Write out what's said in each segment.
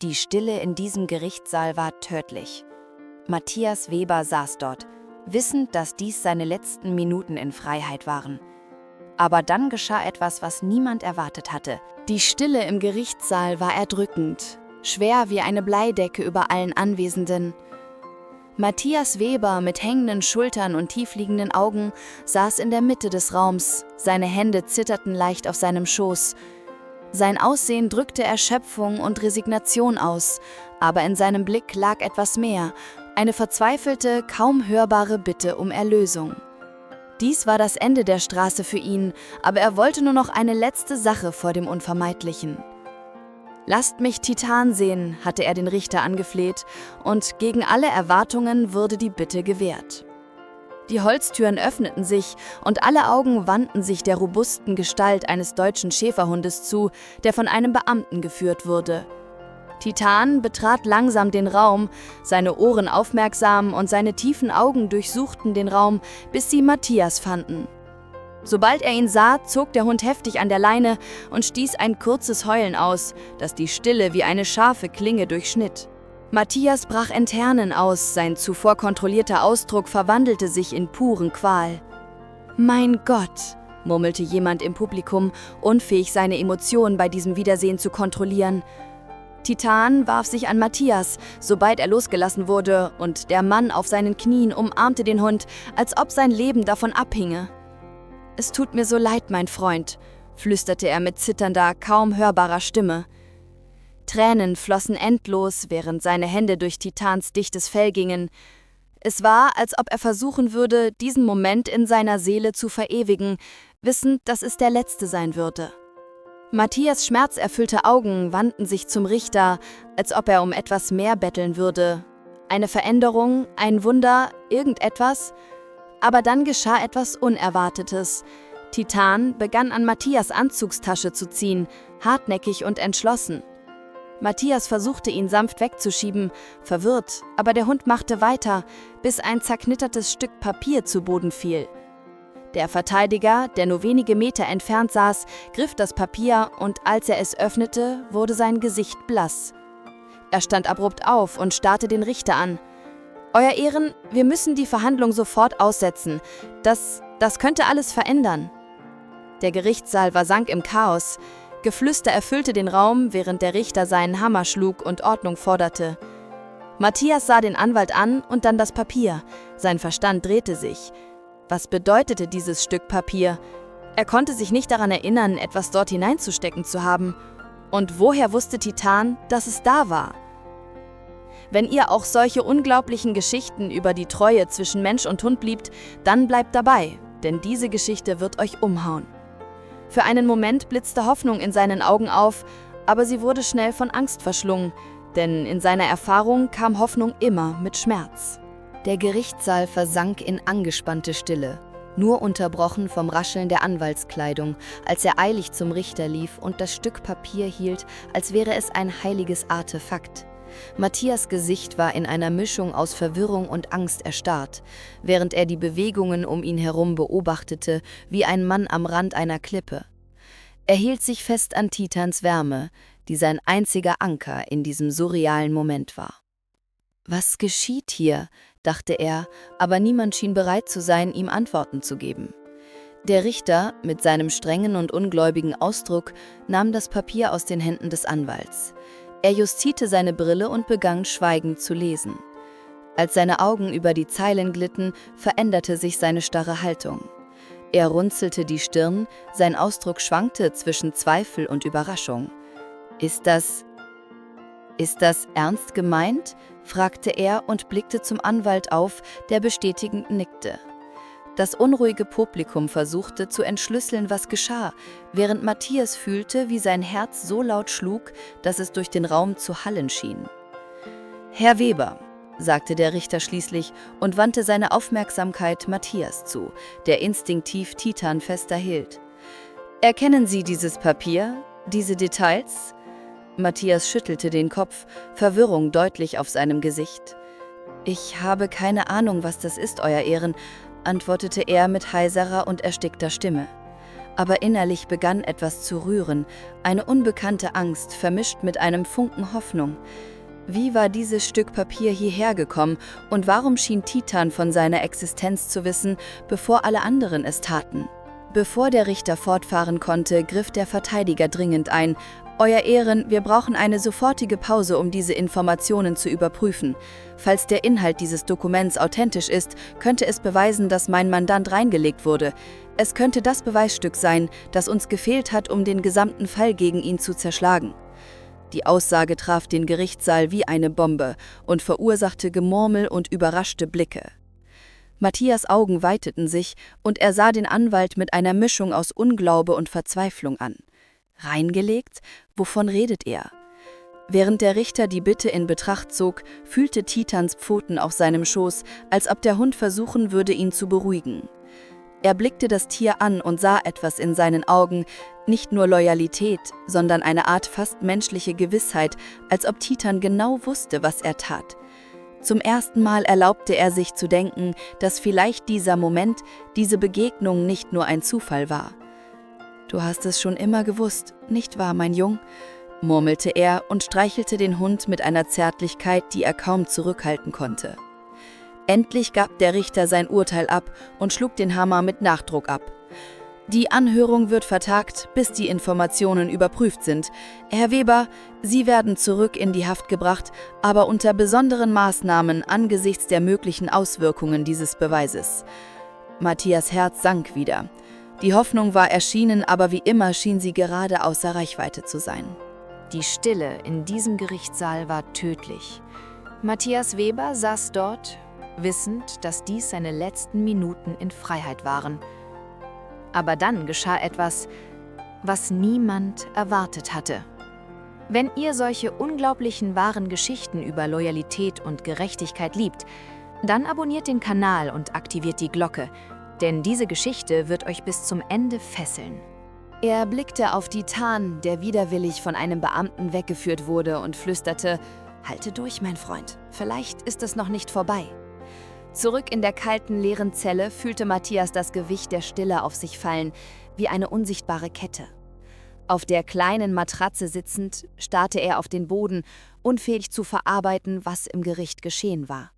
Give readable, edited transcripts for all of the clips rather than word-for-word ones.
Die Stille in diesem Gerichtssaal war tödlich. Matthias Weber saß dort, wissend, dass dies seine letzten Minuten in Freiheit waren. Aber dann geschah etwas, was niemand erwartet hatte. Die Stille im Gerichtssaal war erdrückend, schwer wie eine Bleidecke über allen Anwesenden. Matthias Weber mit hängenden Schultern und tiefliegenden Augen saß in der Mitte des Raums, seine Hände zitterten leicht auf seinem Schoß. Sein Aussehen drückte Erschöpfung und Resignation aus, aber in seinem Blick lag etwas mehr, eine verzweifelte, kaum hörbare Bitte um Erlösung. Dies war das Ende der Straße für ihn, aber er wollte nur noch eine letzte Sache vor dem Unvermeidlichen. »Lasst mich Titan sehen«, hatte er den Richter angefleht, und gegen alle Erwartungen wurde die Bitte gewährt. Die Holztüren öffneten sich und alle Augen wandten sich der robusten Gestalt eines deutschen Schäferhundes zu, der von einem Beamten geführt wurde. Titan betrat langsam den Raum, seine Ohren aufmerksam und seine tiefen Augen durchsuchten den Raum, bis sie Matthias fanden. Sobald er ihn sah, zog der Hund heftig an der Leine und stieß ein kurzes Heulen aus, das die Stille wie eine scharfe Klinge durchschnitt. Matthias brach in Tränen aus, sein zuvor kontrollierter Ausdruck verwandelte sich in puren Qual. »Mein Gott«, murmelte jemand im Publikum, unfähig, seine Emotionen bei diesem Wiedersehen zu kontrollieren. Titan warf sich an Matthias, sobald er losgelassen wurde, und der Mann auf seinen Knien umarmte den Hund, als ob sein Leben davon abhinge. »Es tut mir so leid, mein Freund«, flüsterte er mit zitternder, kaum hörbarer Stimme. Tränen flossen endlos, während seine Hände durch Titans dichtes Fell gingen. Es war, als ob er versuchen würde, diesen Moment in seiner Seele zu verewigen, wissend, dass es der letzte sein würde. Matthias' schmerzerfüllte Augen wandten sich zum Richter, als ob er um etwas mehr betteln würde. Eine Veränderung, ein Wunder, irgendetwas. Aber dann geschah etwas Unerwartetes. Titan begann an Matthias' Anzugstasche zu ziehen, hartnäckig und entschlossen. Matthias versuchte, ihn sanft wegzuschieben, verwirrt, aber der Hund machte weiter, bis ein zerknittertes Stück Papier zu Boden fiel. Der Verteidiger, der nur wenige Meter entfernt saß, griff das Papier und als er es öffnete, wurde sein Gesicht blass. Er stand abrupt auf und starrte den Richter an. »Euer Ehren, wir müssen die Verhandlung sofort aussetzen. Das könnte alles verändern.« Der Gerichtssaal versank im Chaos. Geflüster erfüllte den Raum, während der Richter seinen Hammer schlug und Ordnung forderte. Matthias sah den Anwalt an und dann das Papier. Sein Verstand drehte sich. Was bedeutete dieses Stück Papier? Er konnte sich nicht daran erinnern, etwas dort hineinzustecken zu haben. Und woher wusste Titan, dass es da war? Wenn ihr auch solche unglaublichen Geschichten über die Treue zwischen Mensch und Hund liebt, dann bleibt dabei, denn diese Geschichte wird euch umhauen. Für einen Moment blitzte Hoffnung in seinen Augen auf, aber sie wurde schnell von Angst verschlungen, denn in seiner Erfahrung kam Hoffnung immer mit Schmerz. Der Gerichtssaal versank in angespannte Stille, nur unterbrochen vom Rascheln der Anwaltskleidung, als er eilig zum Richter lief und das Stück Papier hielt, als wäre es ein heiliges Artefakt. Matthias' Gesicht war in einer Mischung aus Verwirrung und Angst erstarrt, während er die Bewegungen um ihn herum beobachtete, wie ein Mann am Rand einer Klippe. Er hielt sich fest an Titans Wärme, die sein einziger Anker in diesem surrealen Moment war. »Was geschieht hier?«, dachte er, aber niemand schien bereit zu sein, ihm Antworten zu geben. Der Richter, mit seinem strengen und ungläubigen Ausdruck, nahm das Papier aus den Händen des Anwalts. Er justierte seine Brille und begann schweigend zu lesen. Als seine Augen über die Zeilen glitten, veränderte sich seine starre Haltung. Er runzelte die Stirn, sein Ausdruck schwankte zwischen Zweifel und Überraschung. Ist das ernst gemeint?«, fragte er und blickte zum Anwalt auf, der bestätigend nickte. Das unruhige Publikum versuchte zu entschlüsseln, was geschah, während Matthias fühlte, wie sein Herz so laut schlug, dass es durch den Raum zu hallen schien. »Herr Weber«, sagte der Richter schließlich und wandte seine Aufmerksamkeit Matthias zu, der instinktiv Titan fester hielt. »Erkennen Sie dieses Papier, diese Details?« Matthias schüttelte den Kopf, Verwirrung deutlich auf seinem Gesicht. »Ich habe keine Ahnung, was das ist, Euer Ehren«, antwortete er mit heiserer und erstickter Stimme. Aber innerlich begann etwas zu rühren, eine unbekannte Angst, vermischt mit einem Funken Hoffnung. Wie war dieses Stück Papier hierher gekommen und warum schien Titan von seiner Existenz zu wissen, bevor alle anderen es taten? Bevor der Richter fortfahren konnte, griff der Verteidiger dringend ein. »Euer Ehren, wir brauchen eine sofortige Pause, um diese Informationen zu überprüfen. Falls der Inhalt dieses Dokuments authentisch ist, könnte es beweisen, dass mein Mandant reingelegt wurde. Es könnte das Beweisstück sein, das uns gefehlt hat, um den gesamten Fall gegen ihn zu zerschlagen.« Die Aussage traf den Gerichtssaal wie eine Bombe und verursachte Gemurmel und überraschte Blicke. Matthias' Augen weiteten sich und er sah den Anwalt mit einer Mischung aus Unglaube und Verzweiflung an. Reingelegt? Wovon redet er? Während der Richter die Bitte in Betracht zog, fühlte Titans Pfoten auf seinem Schoß, als ob der Hund versuchen würde, ihn zu beruhigen. Er blickte das Tier an und sah etwas in seinen Augen, nicht nur Loyalität, sondern eine Art fast menschliche Gewissheit, als ob Titan genau wusste, was er tat. Zum ersten Mal erlaubte er sich zu denken, dass vielleicht dieser Moment, diese Begegnung nicht nur ein Zufall war. »Du hast es schon immer gewusst, nicht wahr, mein Jung?« murmelte er und streichelte den Hund mit einer Zärtlichkeit, die er kaum zurückhalten konnte. Endlich gab der Richter sein Urteil ab und schlug den Hammer mit Nachdruck ab. »Die Anhörung wird vertagt, bis die Informationen überprüft sind. Herr Weber, Sie werden zurück in die Haft gebracht, aber unter besonderen Maßnahmen angesichts der möglichen Auswirkungen dieses Beweises.« Matthias' Herz sank wieder. Die Hoffnung war erschienen, aber wie immer schien sie gerade außer Reichweite zu sein. Die Stille in diesem Gerichtssaal war tödlich. Matthias Weber saß dort, wissend, dass dies seine letzten Minuten in Freiheit waren. Aber dann geschah etwas, was niemand erwartet hatte. Wenn ihr solche unglaublichen wahren Geschichten über Loyalität und Gerechtigkeit liebt, dann abonniert den Kanal und aktiviert die Glocke, denn diese Geschichte wird euch bis zum Ende fesseln. Er blickte auf Titan, der widerwillig von einem Beamten weggeführt wurde und flüsterte: »Halte durch, mein Freund, vielleicht ist es noch nicht vorbei.« Zurück in der kalten, leeren Zelle fühlte Matthias das Gewicht der Stille auf sich fallen, wie eine unsichtbare Kette. Auf der kleinen Matratze sitzend, starrte er auf den Boden, unfähig zu verarbeiten, was im Gericht geschehen war.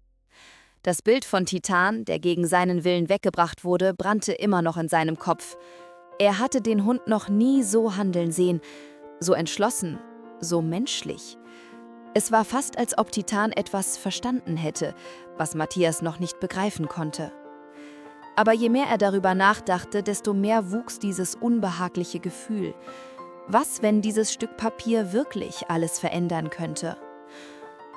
Das Bild von Titan, der gegen seinen Willen weggebracht wurde, brannte immer noch in seinem Kopf. Er hatte den Hund noch nie so handeln sehen, so entschlossen, so menschlich. Es war fast, als ob Titan etwas verstanden hätte, was Matthias noch nicht begreifen konnte. Aber je mehr er darüber nachdachte, desto mehr wuchs dieses unbehagliche Gefühl. Was, wenn dieses Stück Papier wirklich alles verändern könnte?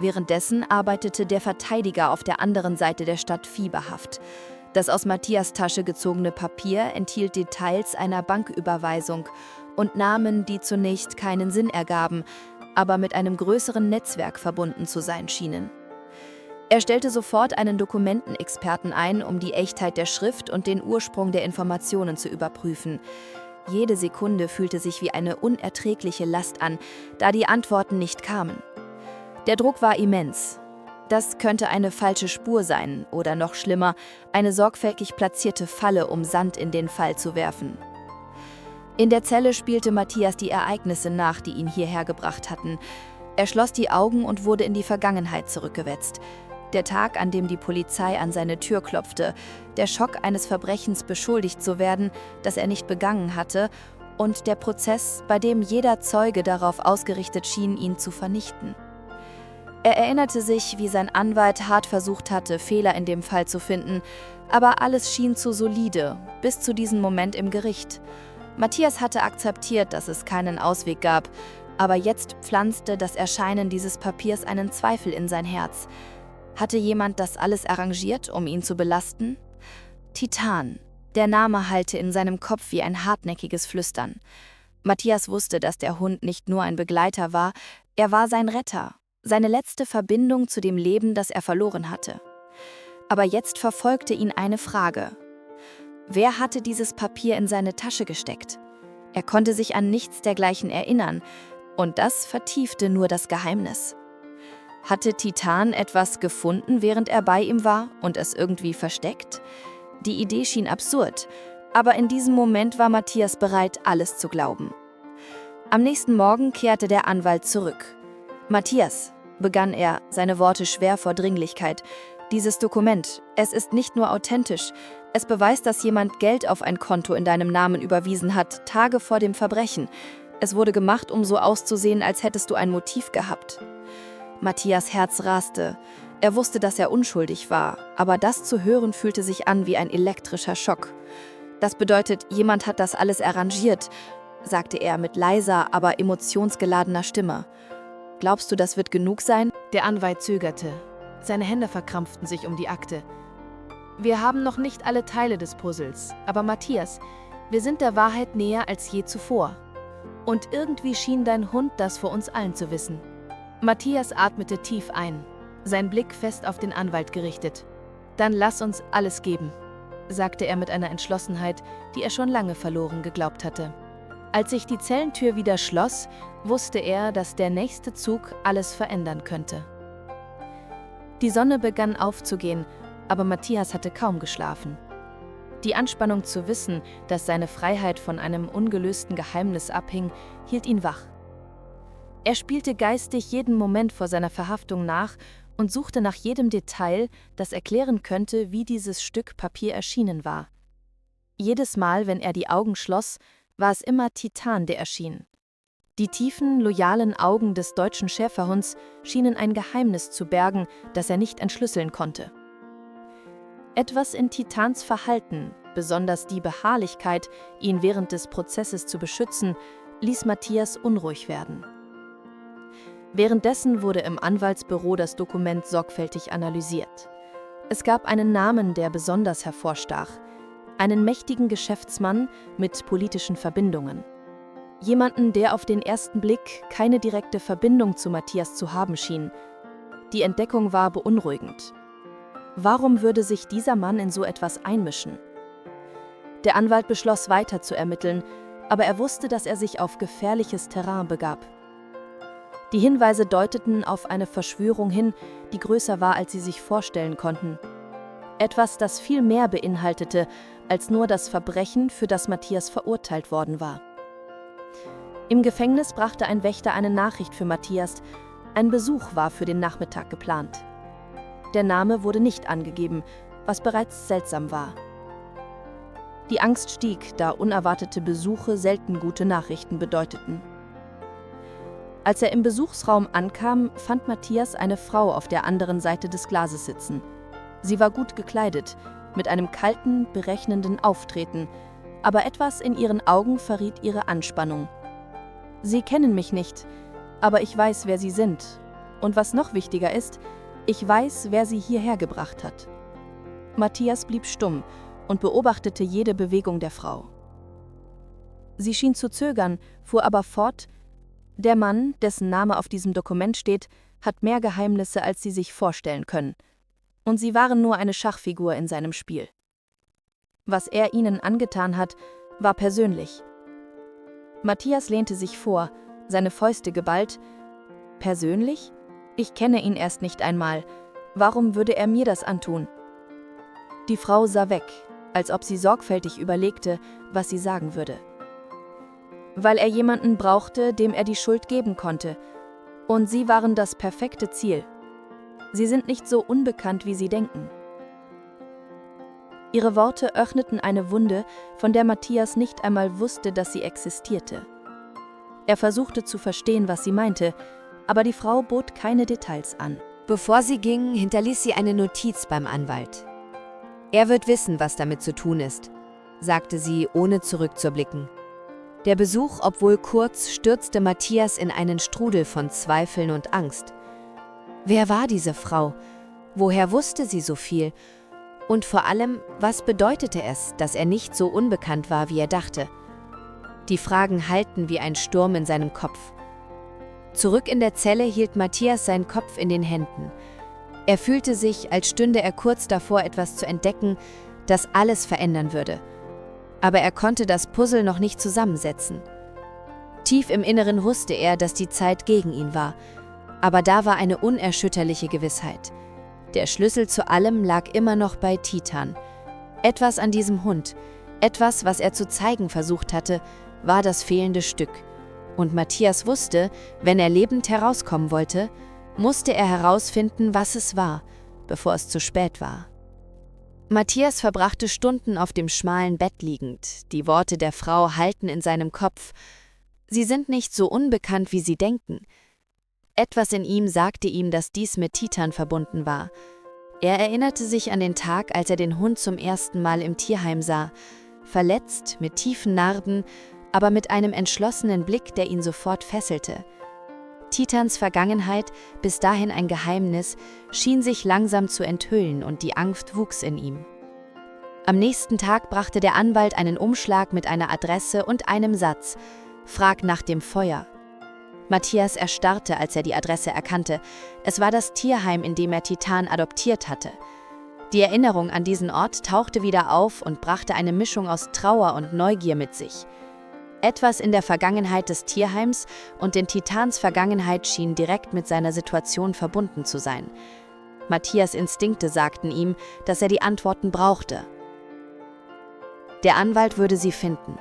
Währenddessen arbeitete der Verteidiger auf der anderen Seite der Stadt fieberhaft. Das aus Matthias' Tasche gezogene Papier enthielt Details einer Banküberweisung und Namen, die zunächst keinen Sinn ergaben, aber mit einem größeren Netzwerk verbunden zu sein schienen. Er stellte sofort einen Dokumentenexperten ein, um die Echtheit der Schrift und den Ursprung der Informationen zu überprüfen. Jede Sekunde fühlte sich wie eine unerträgliche Last an, da die Antworten nicht kamen. Der Druck war immens. Das könnte eine falsche Spur sein oder noch schlimmer, eine sorgfältig platzierte Falle, um Sand in den Fall zu werfen. In der Zelle spielte Matthias die Ereignisse nach, die ihn hierher gebracht hatten. Er schloss die Augen und wurde in die Vergangenheit zurückgewetzt. Der Tag, an dem die Polizei an seine Tür klopfte, der Schock eines Verbrechens beschuldigt zu werden, das er nicht begangen hatte, und der Prozess, bei dem jeder Zeuge darauf ausgerichtet schien, ihn zu vernichten. Er erinnerte sich, wie sein Anwalt hart versucht hatte, Fehler in dem Fall zu finden, aber alles schien zu solide, bis zu diesem Moment im Gericht. Matthias hatte akzeptiert, dass es keinen Ausweg gab, aber jetzt pflanzte das Erscheinen dieses Papiers einen Zweifel in sein Herz. Hatte jemand das alles arrangiert, um ihn zu belasten? Titan. Der Name hallte in seinem Kopf wie ein hartnäckiges Flüstern. Matthias wusste, dass der Hund nicht nur ein Begleiter war, er war sein Retter, seine letzte Verbindung zu dem Leben, das er verloren hatte. Aber jetzt verfolgte ihn eine Frage. Wer hatte dieses Papier in seine Tasche gesteckt? Er konnte sich an nichts dergleichen erinnern, und das vertiefte nur das Geheimnis. Hatte Titan etwas gefunden, während er bei ihm war, und es irgendwie versteckt? Die Idee schien absurd, Aber in diesem Moment war Matthias bereit, alles zu glauben. Am nächsten Morgen kehrte der Anwalt zurück. »Matthias«, begann er, seine Worte schwer vor Dringlichkeit, »dieses Dokument, es ist nicht nur authentisch, es beweist, dass jemand Geld auf ein Konto in deinem Namen überwiesen hat, Tage vor dem Verbrechen. Es wurde gemacht, um so auszusehen, als hättest du ein Motiv gehabt.« Matthias' Herz raste. Er wusste, dass er unschuldig war, aber das zu hören fühlte sich an wie ein elektrischer Schock. »Das bedeutet, jemand hat das alles arrangiert«, sagte er mit leiser, aber emotionsgeladener Stimme. »Glaubst du, das wird genug sein?« Der Anwalt zögerte. Seine Hände verkrampften sich um die Akte. »Wir haben noch nicht alle Teile des Puzzles, aber Matthias, wir sind der Wahrheit näher als je zuvor. Und irgendwie schien dein Hund das vor uns allen zu wissen.« Matthias atmete tief ein, sein Blick fest auf den Anwalt gerichtet. »Dann lass uns alles geben«, sagte er mit einer Entschlossenheit, die er schon lange verloren geglaubt hatte. Als sich die Zellentür wieder schloss, wusste er, dass der nächste Zug alles verändern könnte. Die Sonne begann aufzugehen, aber Matthias hatte kaum geschlafen. Die Anspannung zu wissen, dass seine Freiheit von einem ungelösten Geheimnis abhing, hielt ihn wach. Er spielte geistig jeden Moment vor seiner Verhaftung nach und suchte nach jedem Detail, das erklären könnte, wie dieses Stück Papier erschienen war. Jedes Mal, wenn er die Augen schloss, war es immer Titan, der erschien. Die tiefen, loyalen Augen des deutschen Schäferhunds schienen ein Geheimnis zu bergen, das er nicht entschlüsseln konnte. Etwas in Titans Verhalten, besonders die Beharrlichkeit, ihn während des Prozesses zu beschützen, ließ Matthias unruhig werden. Währenddessen wurde im Anwaltsbüro das Dokument sorgfältig analysiert. Es gab einen Namen, der besonders hervorstach: einen mächtigen Geschäftsmann mit politischen Verbindungen. Jemanden, der auf den ersten Blick keine direkte Verbindung zu Matthias zu haben schien. Die Entdeckung war beunruhigend. Warum würde sich dieser Mann in so etwas einmischen? Der Anwalt beschloss, weiter zu ermitteln, aber er wusste, dass er sich auf gefährliches Terrain begab. Die Hinweise deuteten auf eine Verschwörung hin, die größer war, als sie sich vorstellen konnten. Etwas, das viel mehr beinhaltete, als nur das Verbrechen, für das Matthias verurteilt worden war. Im Gefängnis brachte ein Wächter eine Nachricht für Matthias. Ein Besuch war für den Nachmittag geplant. Der Name wurde nicht angegeben, was bereits seltsam war. Die Angst stieg, da unerwartete Besuche selten gute Nachrichten bedeuteten. Als er im Besuchsraum ankam, fand Matthias eine Frau auf der anderen Seite des Glases sitzen. Sie war gut gekleidet, mit einem kalten, berechnenden Auftreten, aber etwas in ihren Augen verriet ihre Anspannung. »Sie kennen mich nicht, aber ich weiß, wer Sie sind. Und was noch wichtiger ist, ich weiß, wer Sie hierher gebracht hat.« Matthias blieb stumm und beobachtete jede Bewegung der Frau. Sie schien zu zögern, fuhr aber fort: »Der Mann, dessen Name auf diesem Dokument steht, hat mehr Geheimnisse, als Sie sich vorstellen können. Und Sie waren nur eine Schachfigur in seinem Spiel. Was er Ihnen angetan hat, war persönlich.« Matthias lehnte sich vor, seine Fäuste geballt. »Persönlich? Ich kenne ihn erst nicht einmal. Warum würde er mir das antun?« Die Frau sah weg, als ob sie sorgfältig überlegte, was sie sagen würde. »Weil er jemanden brauchte, dem er die Schuld geben konnte. Und Sie waren das perfekte Ziel. Sie sind nicht so unbekannt, wie Sie denken.« Ihre Worte öffneten eine Wunde, von der Matthias nicht einmal wusste, dass sie existierte. Er versuchte zu verstehen, was sie meinte, aber die Frau bot keine Details an. Bevor sie ging, hinterließ sie eine Notiz beim Anwalt. »Er wird wissen, was damit zu tun ist«, sagte sie, ohne zurückzublicken. Der Besuch, obwohl kurz, stürzte Matthias in einen Strudel von Zweifeln und Angst. Wer war diese Frau? Woher wusste sie so viel? Und vor allem, was bedeutete es, dass er nicht so unbekannt war, wie er dachte? Die Fragen hallten wie ein Sturm in seinem Kopf. Zurück in der Zelle hielt Matthias seinen Kopf in den Händen. Er fühlte sich, als stünde er kurz davor, etwas zu entdecken, das alles verändern würde. Aber er konnte das Puzzle noch nicht zusammensetzen. Tief im Inneren wusste er, dass die Zeit gegen ihn war. Aber da war eine unerschütterliche Gewissheit. Der Schlüssel zu allem lag immer noch bei Titan. Etwas an diesem Hund, Etwas, was er zu zeigen versucht hatte, war das fehlende Stück. Und Matthias wusste, wenn er lebend herauskommen wollte, musste er herausfinden, was es war, bevor es zu spät war. Matthias verbrachte Stunden auf dem schmalen Bett liegend. Die Worte der Frau hallten in seinem Kopf. Sie sind nicht so unbekannt, wie Sie denken. Etwas in ihm sagte ihm, dass dies mit Titan verbunden war. Er erinnerte sich an den Tag, als er den Hund zum ersten Mal im Tierheim sah. Verletzt, mit tiefen Narben, aber mit einem entschlossenen Blick, der ihn sofort fesselte. Titans Vergangenheit, bis dahin ein Geheimnis, schien sich langsam zu enthüllen und die Angst wuchs in ihm. Am nächsten Tag brachte der Anwalt einen Umschlag mit einer Adresse und einem Satz: „Frag nach dem Feuer." Matthias erstarrte, als er die Adresse erkannte. Es war das Tierheim, in dem er Titan adoptiert hatte. Die Erinnerung an diesen Ort tauchte wieder auf und brachte eine Mischung aus Trauer und Neugier mit sich. Etwas in der Vergangenheit des Tierheims und in Titans Vergangenheit schien direkt mit seiner Situation verbunden zu sein. Matthias' Instinkte sagten ihm, dass er die Antworten brauchte. Der Anwalt würde sie finden.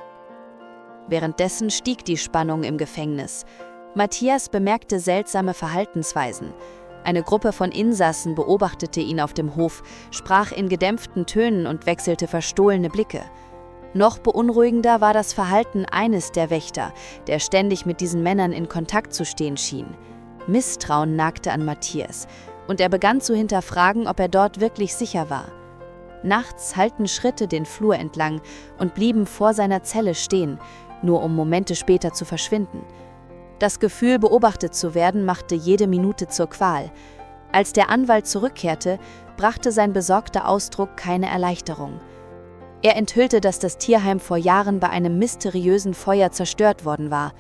Währenddessen stieg die Spannung im Gefängnis. Matthias bemerkte seltsame Verhaltensweisen. Eine Gruppe von Insassen beobachtete ihn auf dem Hof, sprach in gedämpften Tönen und wechselte verstohlene Blicke. Noch beunruhigender war das Verhalten eines der Wächter, der ständig mit diesen Männern in Kontakt zu stehen schien. Misstrauen nagte an Matthias, und er begann zu hinterfragen, ob er dort wirklich sicher war. Nachts hallten Schritte den Flur entlang und blieben vor seiner Zelle stehen, nur um Momente später zu verschwinden. Das Gefühl, beobachtet zu werden, machte jede Minute zur Qual. Als der Anwalt zurückkehrte, brachte sein besorgter Ausdruck keine Erleichterung. Er enthüllte, dass das Tierheim vor Jahren bei einem mysteriösen Feuer zerstört worden war,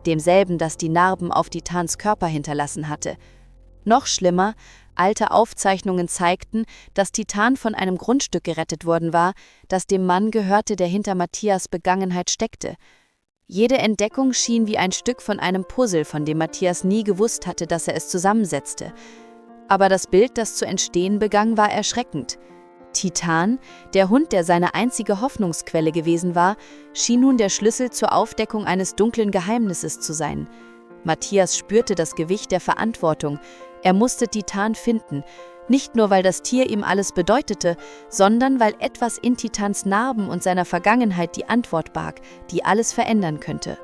demselben, das die Narben auf Titans Körper hinterlassen hatte. Noch schlimmer, alte Aufzeichnungen zeigten, dass Titan von einem Grundstück gerettet worden war, das dem Mann gehörte, der hinter Matthias' Begangenheit steckte. Jede Entdeckung schien wie ein Stück von einem Puzzle, von dem Matthias nie gewusst hatte, dass er es zusammensetzte. Aber das Bild, das zu entstehen begann, war erschreckend. Titan, der Hund, der seine einzige Hoffnungsquelle gewesen war, schien nun der Schlüssel zur Aufdeckung eines dunklen Geheimnisses zu sein. Matthias spürte das Gewicht der Verantwortung. Er musste Titan finden, nicht nur weil das Tier ihm alles bedeutete, sondern weil etwas in Titans Narben und seiner Vergangenheit die Antwort barg, die alles verändern könnte.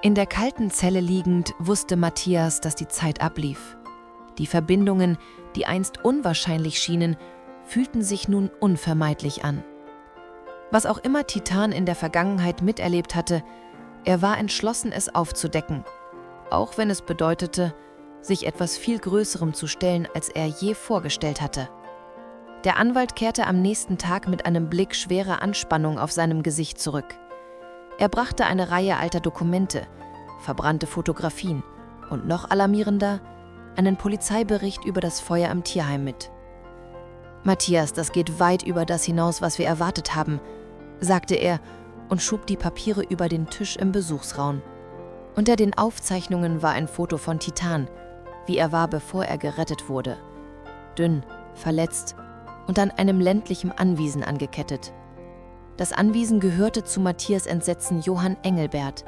In der kalten Zelle liegend wusste Matthias, dass die Zeit ablief. Die Verbindungen, die einst unwahrscheinlich schienen, fühlten sich nun unvermeidlich an. Was auch immer Titan in der Vergangenheit miterlebt hatte, er war entschlossen, es aufzudecken, auch wenn es bedeutete, sich etwas viel Größerem zu stellen, als er je vorgestellt hatte. Der Anwalt kehrte am nächsten Tag mit einem Blick schwerer Anspannung auf seinem Gesicht zurück. Er brachte eine Reihe alter Dokumente, verbrannte Fotografien und noch alarmierender, einen Polizeibericht über das Feuer im Tierheim mit. »Matthias, das geht weit über das hinaus, was wir erwartet haben«, sagte er und schob die Papiere über den Tisch im Besuchsraum. Unter den Aufzeichnungen war ein Foto von Titan, wie er war, bevor er gerettet wurde. Dünn, verletzt und an einem ländlichen Anwesen angekettet. Das Anwesen gehörte zu Matthias' Entsetzen Johann Engelbert,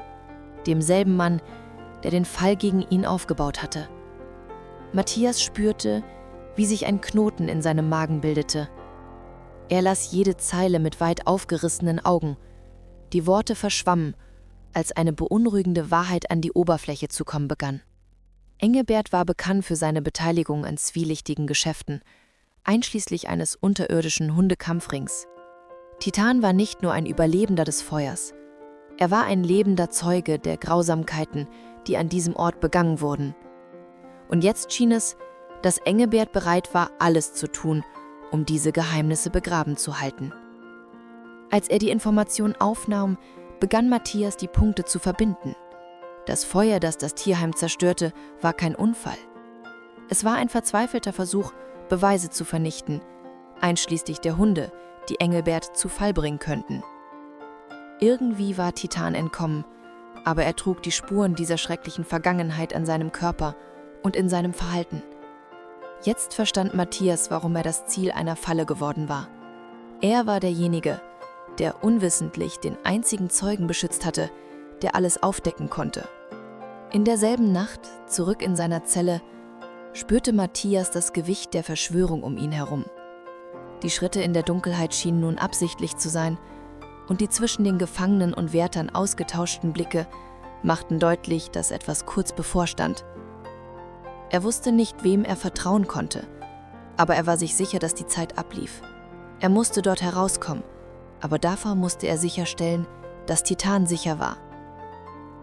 demselben Mann, der den Fall gegen ihn aufgebaut hatte. Matthias spürte, wie sich ein Knoten in seinem Magen bildete. Er las jede Zeile mit weit aufgerissenen Augen. Die Worte verschwammen, als eine beunruhigende Wahrheit an die Oberfläche zu kommen begann. Engelbert war bekannt für seine Beteiligung an zwielichtigen Geschäften, einschließlich eines unterirdischen Hundekampfrings. Titan war nicht nur ein Überlebender des Feuers, er war ein lebender Zeuge der Grausamkeiten, die an diesem Ort begangen wurden. Und jetzt schien es, dass Engelbert bereit war, alles zu tun, um diese Geheimnisse begraben zu halten. Als er die Information aufnahm, begann Matthias, die Punkte zu verbinden. Das Feuer, das das Tierheim zerstörte, war kein Unfall. Es war ein verzweifelter Versuch, Beweise zu vernichten, einschließlich der Hunde, die Engelbert zu Fall bringen könnten. Irgendwie war Titan entkommen, aber er trug die Spuren dieser schrecklichen Vergangenheit an seinem Körper und in seinem Verhalten. Jetzt verstand Matthias, warum er das Ziel einer Falle geworden war. Er war derjenige, der unwissentlich den einzigen Zeugen beschützt hatte, der alles aufdecken konnte. In derselben Nacht, zurück in seiner Zelle, spürte Matthias das Gewicht der Verschwörung um ihn herum. Die Schritte in der Dunkelheit schienen nun absichtlich zu sein, und die zwischen den Gefangenen und Wärtern ausgetauschten Blicke machten deutlich, dass etwas kurz bevorstand. Er wusste nicht, wem er vertrauen konnte, aber er war sich sicher, dass die Zeit ablief. Er musste dort herauskommen, aber davor musste er sicherstellen, dass Titan sicher war.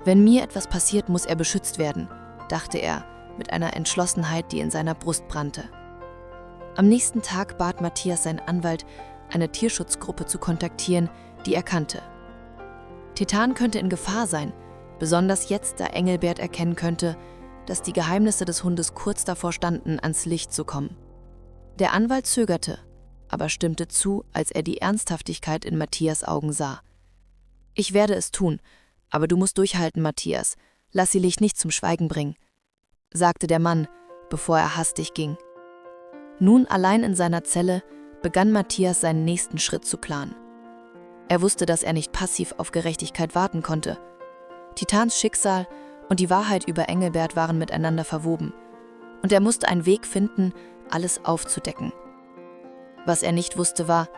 Wenn mir etwas passiert, muss er beschützt werden, dachte er, mit einer Entschlossenheit, die in seiner Brust brannte. Am nächsten Tag bat Matthias seinen Anwalt, eine Tierschutzgruppe zu kontaktieren, die er kannte. Titan könnte in Gefahr sein, besonders jetzt, da Engelbert erkennen könnte, dass die Geheimnisse des Hundes kurz davor standen, ans Licht zu kommen. Der Anwalt zögerte, aber stimmte zu, als er die Ernsthaftigkeit in Matthias' Augen sah. »Ich werde es tun, aber du musst durchhalten, Matthias. Lass sie dich nicht zum Schweigen bringen«, sagte der Mann, bevor er hastig ging. Nun allein in seiner Zelle begann Matthias seinen nächsten Schritt zu planen. Er wusste, dass er nicht passiv auf Gerechtigkeit warten konnte. Titans Schicksal und die Wahrheit über Engelbert waren miteinander verwoben, und er musste einen Weg finden, alles aufzudecken. Was er nicht wusste war,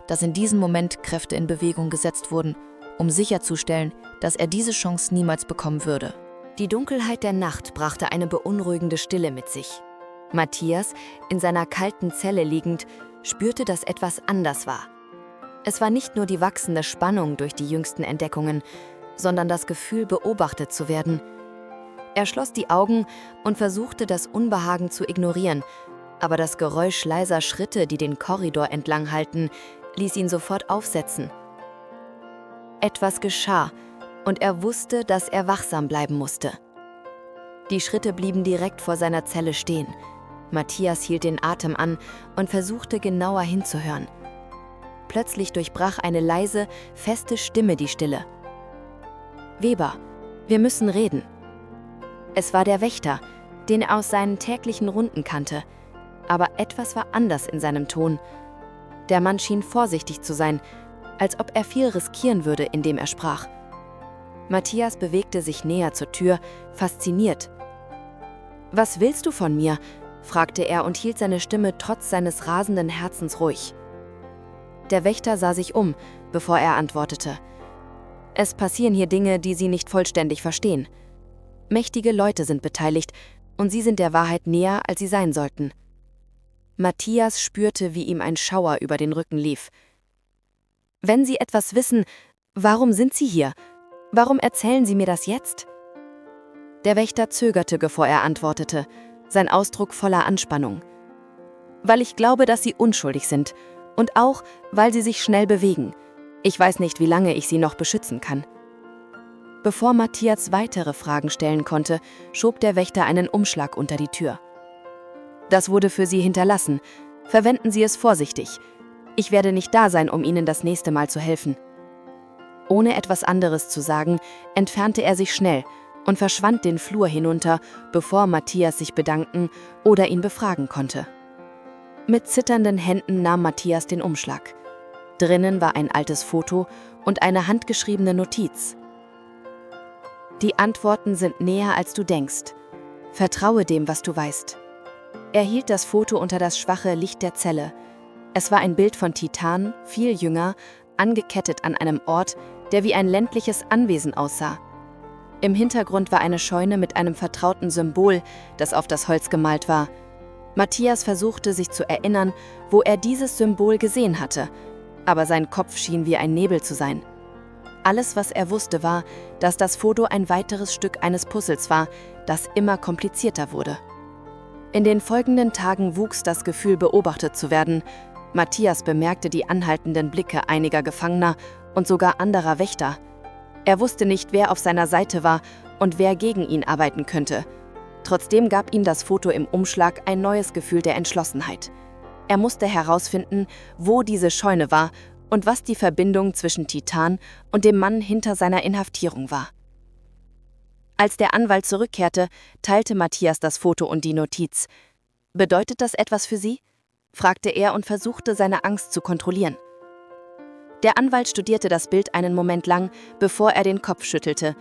dass in diesem Moment Kräfte in Bewegung gesetzt wurden, um sicherzustellen, dass er diese Chance niemals bekommen würde. Die Dunkelheit der Nacht brachte eine beunruhigende Stille mit sich. Matthias, in seiner kalten Zelle liegend, spürte, dass etwas anders war. Es war nicht nur die wachsende Spannung durch die jüngsten Entdeckungen, sondern das Gefühl, beobachtet zu werden. Er schloss die Augen und versuchte, das Unbehagen zu ignorieren, aber das Geräusch leiser Schritte, die den Korridor entlang hallten, ließ ihn sofort aufsetzen. Etwas geschah, und er wusste, dass er wachsam bleiben musste. Die Schritte blieben direkt vor seiner Zelle stehen. Matthias hielt den Atem an und versuchte genauer hinzuhören. Plötzlich durchbrach eine leise, feste Stimme die Stille. »Weber, wir müssen reden.« Es war der Wächter, den er aus seinen täglichen Runden kannte, aber etwas war anders in seinem Ton. Der Mann schien vorsichtig zu sein, als ob er viel riskieren würde, indem er sprach. Matthias bewegte sich näher zur Tür, fasziniert. »Was willst du von mir?« fragte er und hielt seine Stimme trotz seines rasenden Herzens ruhig. Der Wächter sah sich um, bevor er antwortete. »Es passieren hier Dinge, die Sie nicht vollständig verstehen. Mächtige Leute sind beteiligt, und sie sind der Wahrheit näher, als sie sein sollten.« Matthias spürte, wie ihm ein Schauer über den Rücken lief. »Wenn Sie etwas wissen, warum sind Sie hier? Warum erzählen Sie mir das jetzt?« Der Wächter zögerte, bevor er antwortete, sein Ausdruck voller Anspannung. »Weil ich glaube, dass Sie unschuldig sind, und auch, weil Sie sich schnell bewegen. Ich weiß nicht, wie lange ich Sie noch beschützen kann.« Bevor Matthias weitere Fragen stellen konnte, schob der Wächter einen Umschlag unter die Tür. »Das wurde für Sie hinterlassen. Verwenden Sie es vorsichtig. Ich werde nicht da sein, um Ihnen das nächste Mal zu helfen.« Ohne etwas anderes zu sagen, entfernte er sich schnell und verschwand den Flur hinunter, bevor Matthias sich bedanken oder ihn befragen konnte. Mit zitternden Händen nahm Matthias den Umschlag. Drinnen war ein altes Foto und eine handgeschriebene Notiz. »Die Antworten sind näher, als du denkst. Vertraue dem, was du weißt.« Er hielt das Foto unter das schwache Licht der Zelle. Es war ein Bild von Titan, viel jünger, angekettet an einem Ort, der wie ein ländliches Anwesen aussah. Im Hintergrund war eine Scheune mit einem vertrauten Symbol, das auf das Holz gemalt war. Matthias versuchte, sich zu erinnern, wo er dieses Symbol gesehen hatte, aber sein Kopf schien wie ein Nebel zu sein. Alles, was er wusste, war, dass das Foto ein weiteres Stück eines Puzzles war, das immer komplizierter wurde. In den folgenden Tagen wuchs das Gefühl, beobachtet zu werden. Matthias bemerkte die anhaltenden Blicke einiger Gefangener und sogar anderer Wächter. Er wusste nicht, wer auf seiner Seite war und wer gegen ihn arbeiten könnte. Trotzdem gab ihm das Foto im Umschlag ein neues Gefühl der Entschlossenheit. Er musste herausfinden, wo diese Scheune war und was die Verbindung zwischen Titan und dem Mann hinter seiner Inhaftierung war. Als der Anwalt zurückkehrte, teilte Matthias das Foto und die Notiz. »Bedeutet das etwas für Sie?« fragte er und versuchte, seine Angst zu kontrollieren. Der Anwalt studierte das Bild einen Moment lang, bevor er den Kopf schüttelte.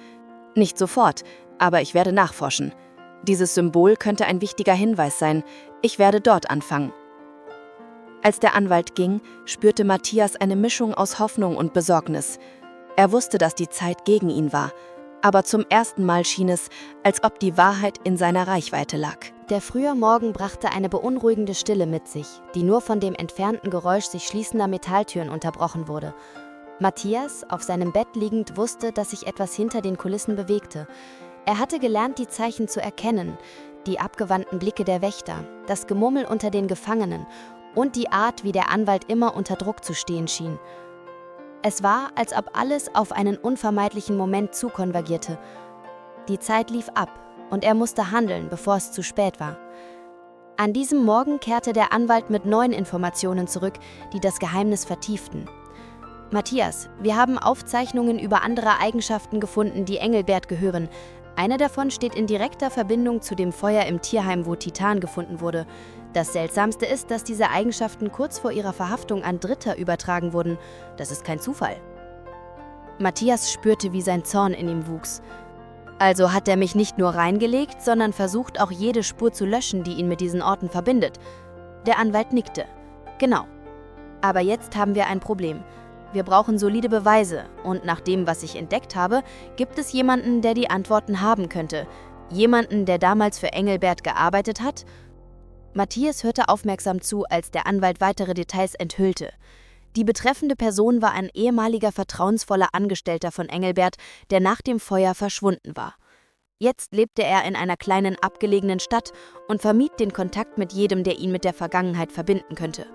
Nicht sofort, aber ich werde nachforschen. Dieses Symbol könnte ein wichtiger Hinweis sein. Ich werde dort anfangen. Als der Anwalt ging, spürte Matthias eine Mischung aus Hoffnung und Besorgnis. Er wusste, dass die Zeit gegen ihn war, aber zum ersten Mal schien es, als ob die Wahrheit in seiner Reichweite lag. Der frühe Morgen brachte eine beunruhigende Stille mit sich, die nur von dem entfernten Geräusch sich schließender Metalltüren unterbrochen wurde. Matthias, auf seinem Bett liegend, wusste, dass sich etwas hinter den Kulissen bewegte. Er hatte gelernt, die Zeichen zu erkennen, die abgewandten Blicke der Wächter, das Gemurmel unter den Gefangenen und die Art, wie der Anwalt immer unter Druck zu stehen schien. Es war, als ob alles auf einen unvermeidlichen Moment zukonvergierte. Die Zeit lief ab und er musste handeln, bevor es zu spät war. An diesem Morgen kehrte der Anwalt mit neuen Informationen zurück, die das Geheimnis vertieften. Matthias, wir haben Aufzeichnungen über andere Eigenschaften gefunden, die Engelbert gehören. Eine davon steht in direkter Verbindung zu dem Feuer im Tierheim, wo Titan gefunden wurde. Das Seltsamste ist, dass diese Eigenschaften kurz vor ihrer Verhaftung an Dritter übertragen wurden. Das ist kein Zufall. Matthias spürte, wie sein Zorn in ihm wuchs. Also hat er mich nicht nur reingelegt, sondern versucht auch jede Spur zu löschen, die ihn mit diesen Orten verbindet. Der Anwalt nickte. Genau. Aber jetzt haben wir ein Problem. Wir brauchen solide Beweise und nach dem, was ich entdeckt habe, gibt es jemanden, der die Antworten haben könnte. Jemanden, der damals für Engelbert gearbeitet hat? Matthias hörte aufmerksam zu, als der Anwalt weitere Details enthüllte. Die betreffende Person war ein ehemaliger vertrauensvoller Angestellter von Engelbert, der nach dem Feuer verschwunden war. Jetzt lebte er in einer kleinen abgelegenen Stadt und vermied den Kontakt mit jedem, der ihn mit der Vergangenheit verbinden könnte.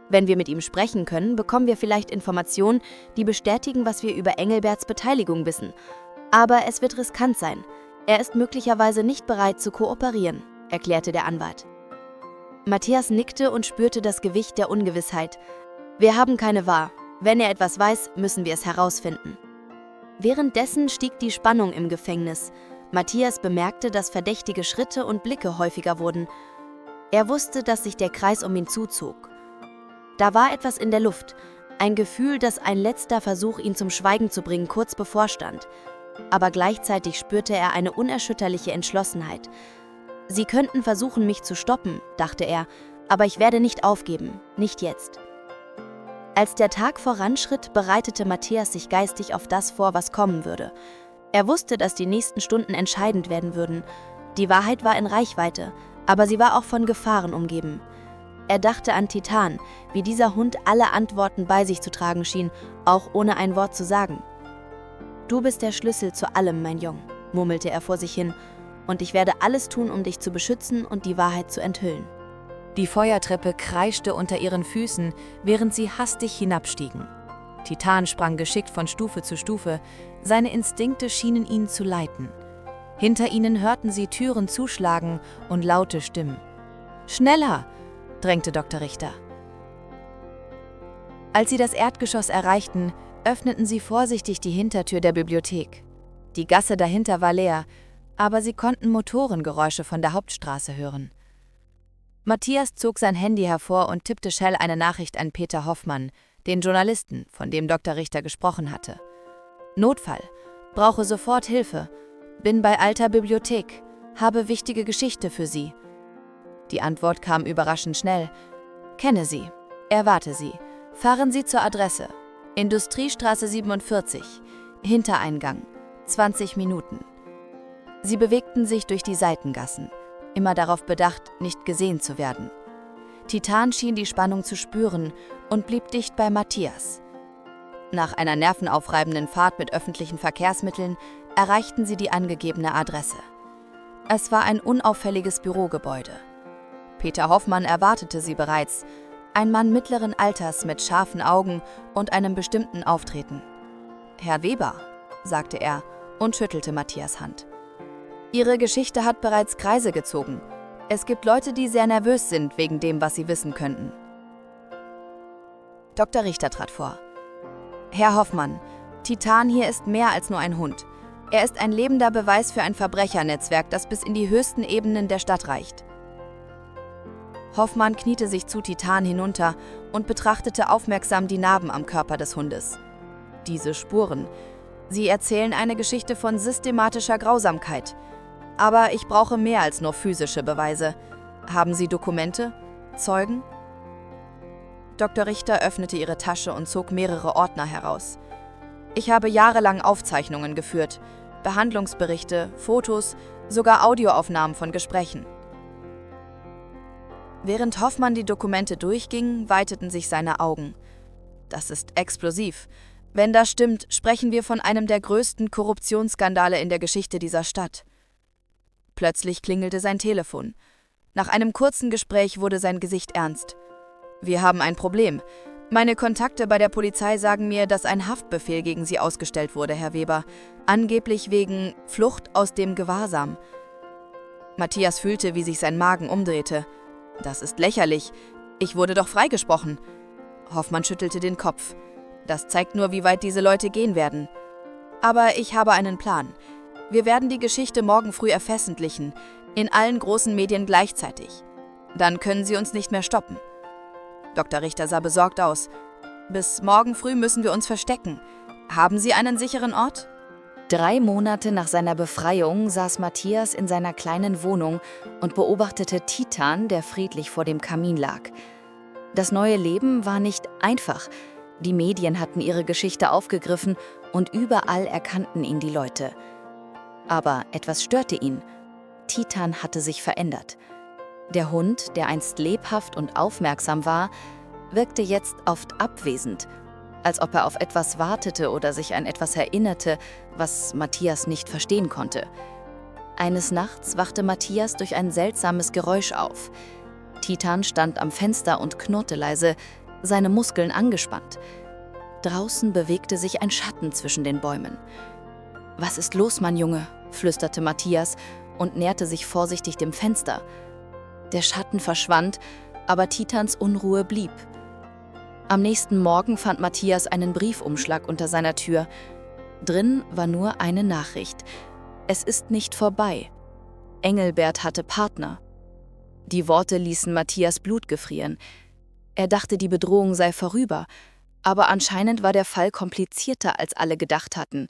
Wenn wir mit ihm sprechen können, bekommen wir vielleicht Informationen, die bestätigen, was wir über Engelberts Beteiligung wissen. Aber es wird riskant sein. Er ist möglicherweise nicht bereit zu kooperieren, erklärte der Anwalt. Matthias nickte und spürte das Gewicht der Ungewissheit. Wir haben keine Wahl. Wenn er etwas weiß, müssen wir es herausfinden. Währenddessen stieg die Spannung im Gefängnis. Matthias bemerkte, dass verdächtige Schritte und Blicke häufiger wurden. Er wusste, dass sich der Kreis um ihn zuzog. Da war etwas in der Luft, ein Gefühl, dass ein letzter Versuch, ihn zum Schweigen zu bringen, kurz bevorstand. Aber gleichzeitig spürte er eine unerschütterliche Entschlossenheit. Sie könnten versuchen, mich zu stoppen, dachte er, aber ich werde nicht aufgeben, nicht jetzt. Als der Tag voranschritt, bereitete Matthias sich geistig auf das vor, was kommen würde. Er wusste, dass die nächsten Stunden entscheidend werden würden. Die Wahrheit war in Reichweite, aber sie war auch von Gefahren umgeben. Er dachte an Titan, wie dieser Hund alle Antworten bei sich zu tragen schien, auch ohne ein Wort zu sagen. »Du bist der Schlüssel zu allem, mein Jung«, murmelte er vor sich hin, »und ich werde alles tun, um dich zu beschützen und die Wahrheit zu enthüllen.« Die Feuertreppe kreischte unter ihren Füßen, während sie hastig hinabstiegen. Titan sprang geschickt von Stufe zu Stufe, seine Instinkte schienen ihn zu leiten. Hinter ihnen hörten sie Türen zuschlagen und laute Stimmen. »Schneller!« drängte Dr. Richter. Als sie das Erdgeschoss erreichten, öffneten sie vorsichtig die Hintertür der Bibliothek. Die Gasse dahinter war leer, aber sie konnten Motorengeräusche von der Hauptstraße hören. Matthias zog sein Handy hervor und tippte schnell eine Nachricht an Peter Hoffmann, den Journalisten, von dem Dr. Richter gesprochen hatte. »Notfall. Brauche sofort Hilfe. Bin bei alter Bibliothek. Habe wichtige Geschichte für Sie.« Die Antwort kam überraschend schnell. »Kenne Sie. Erwarte Sie. Fahren Sie zur Adresse. Industriestraße 47. Hintereingang. 20 Minuten.« Sie bewegten sich durch die Seitengassen, immer darauf bedacht, nicht gesehen zu werden. Titan schien die Spannung zu spüren und blieb dicht bei Matthias. Nach einer nervenaufreibenden Fahrt mit öffentlichen Verkehrsmitteln erreichten sie die angegebene Adresse. Es war ein unauffälliges Bürogebäude. Peter Hoffmann erwartete sie bereits, ein Mann mittleren Alters mit scharfen Augen und einem bestimmten Auftreten. »Herr Weber«, sagte er und schüttelte Matthias Hand. »Ihre Geschichte hat bereits Kreise gezogen. Es gibt Leute, die sehr nervös sind wegen dem, was sie wissen könnten.« Dr. Richter trat vor. »Herr Hoffmann, Titan hier ist mehr als nur ein Hund. Er ist ein lebender Beweis für ein Verbrechernetzwerk, das bis in die höchsten Ebenen der Stadt reicht.« Hoffmann kniete sich zu Titan hinunter und betrachtete aufmerksam die Narben am Körper des Hundes. Diese Spuren. Sie erzählen eine Geschichte von systematischer Grausamkeit. Aber ich brauche mehr als nur physische Beweise. Haben Sie Dokumente? Zeugen? Dr. Richter öffnete ihre Tasche und zog mehrere Ordner heraus. Ich habe jahrelang Aufzeichnungen geführt, Behandlungsberichte, Fotos, sogar Audioaufnahmen von Gesprächen. Während Hoffmann die Dokumente durchging, weiteten sich seine Augen. Das ist explosiv. Wenn das stimmt, sprechen wir von einem der größten Korruptionsskandale in der Geschichte dieser Stadt. Plötzlich klingelte sein Telefon. Nach einem kurzen Gespräch wurde sein Gesicht ernst. Wir haben ein Problem. Meine Kontakte bei der Polizei sagen mir, dass ein Haftbefehl gegen Sie ausgestellt wurde, Herr Weber. Angeblich wegen Flucht aus dem Gewahrsam. Matthias fühlte, wie sich sein Magen umdrehte. Das ist lächerlich. Ich wurde doch freigesprochen. Hoffmann schüttelte den Kopf. Das zeigt nur, wie weit diese Leute gehen werden. Aber ich habe einen Plan. Wir werden die Geschichte morgen früh veröffentlichen, in allen großen Medien gleichzeitig. Dann können Sie uns nicht mehr stoppen. Dr. Richter sah besorgt aus. Bis morgen früh müssen wir uns verstecken. Haben Sie einen sicheren Ort? 3 Monate nach seiner Befreiung saß Matthias in seiner kleinen Wohnung und beobachtete Titan, der friedlich vor dem Kamin lag. Das neue Leben war nicht einfach. Die Medien hatten ihre Geschichte aufgegriffen und überall erkannten ihn die Leute. Aber etwas störte ihn. Titan hatte sich verändert. Der Hund, der einst lebhaft und aufmerksam war, wirkte jetzt oft abwesend, als ob er auf etwas wartete oder sich an etwas erinnerte, was Matthias nicht verstehen konnte. Eines Nachts wachte Matthias durch ein seltsames Geräusch auf. Titan stand am Fenster und knurrte leise, seine Muskeln angespannt. Draußen bewegte sich ein Schatten zwischen den Bäumen. »Was ist los, mein Junge?« flüsterte Matthias und näherte sich vorsichtig dem Fenster. Der Schatten verschwand, aber Titans Unruhe blieb. Am nächsten Morgen fand Matthias einen Briefumschlag unter seiner Tür. Drin war nur eine Nachricht. Es ist nicht vorbei. Engelbert hatte Partner. Die Worte ließen Matthias Blut gefrieren. Er dachte, die Bedrohung sei vorüber, aber anscheinend war der Fall komplizierter, als alle gedacht hatten.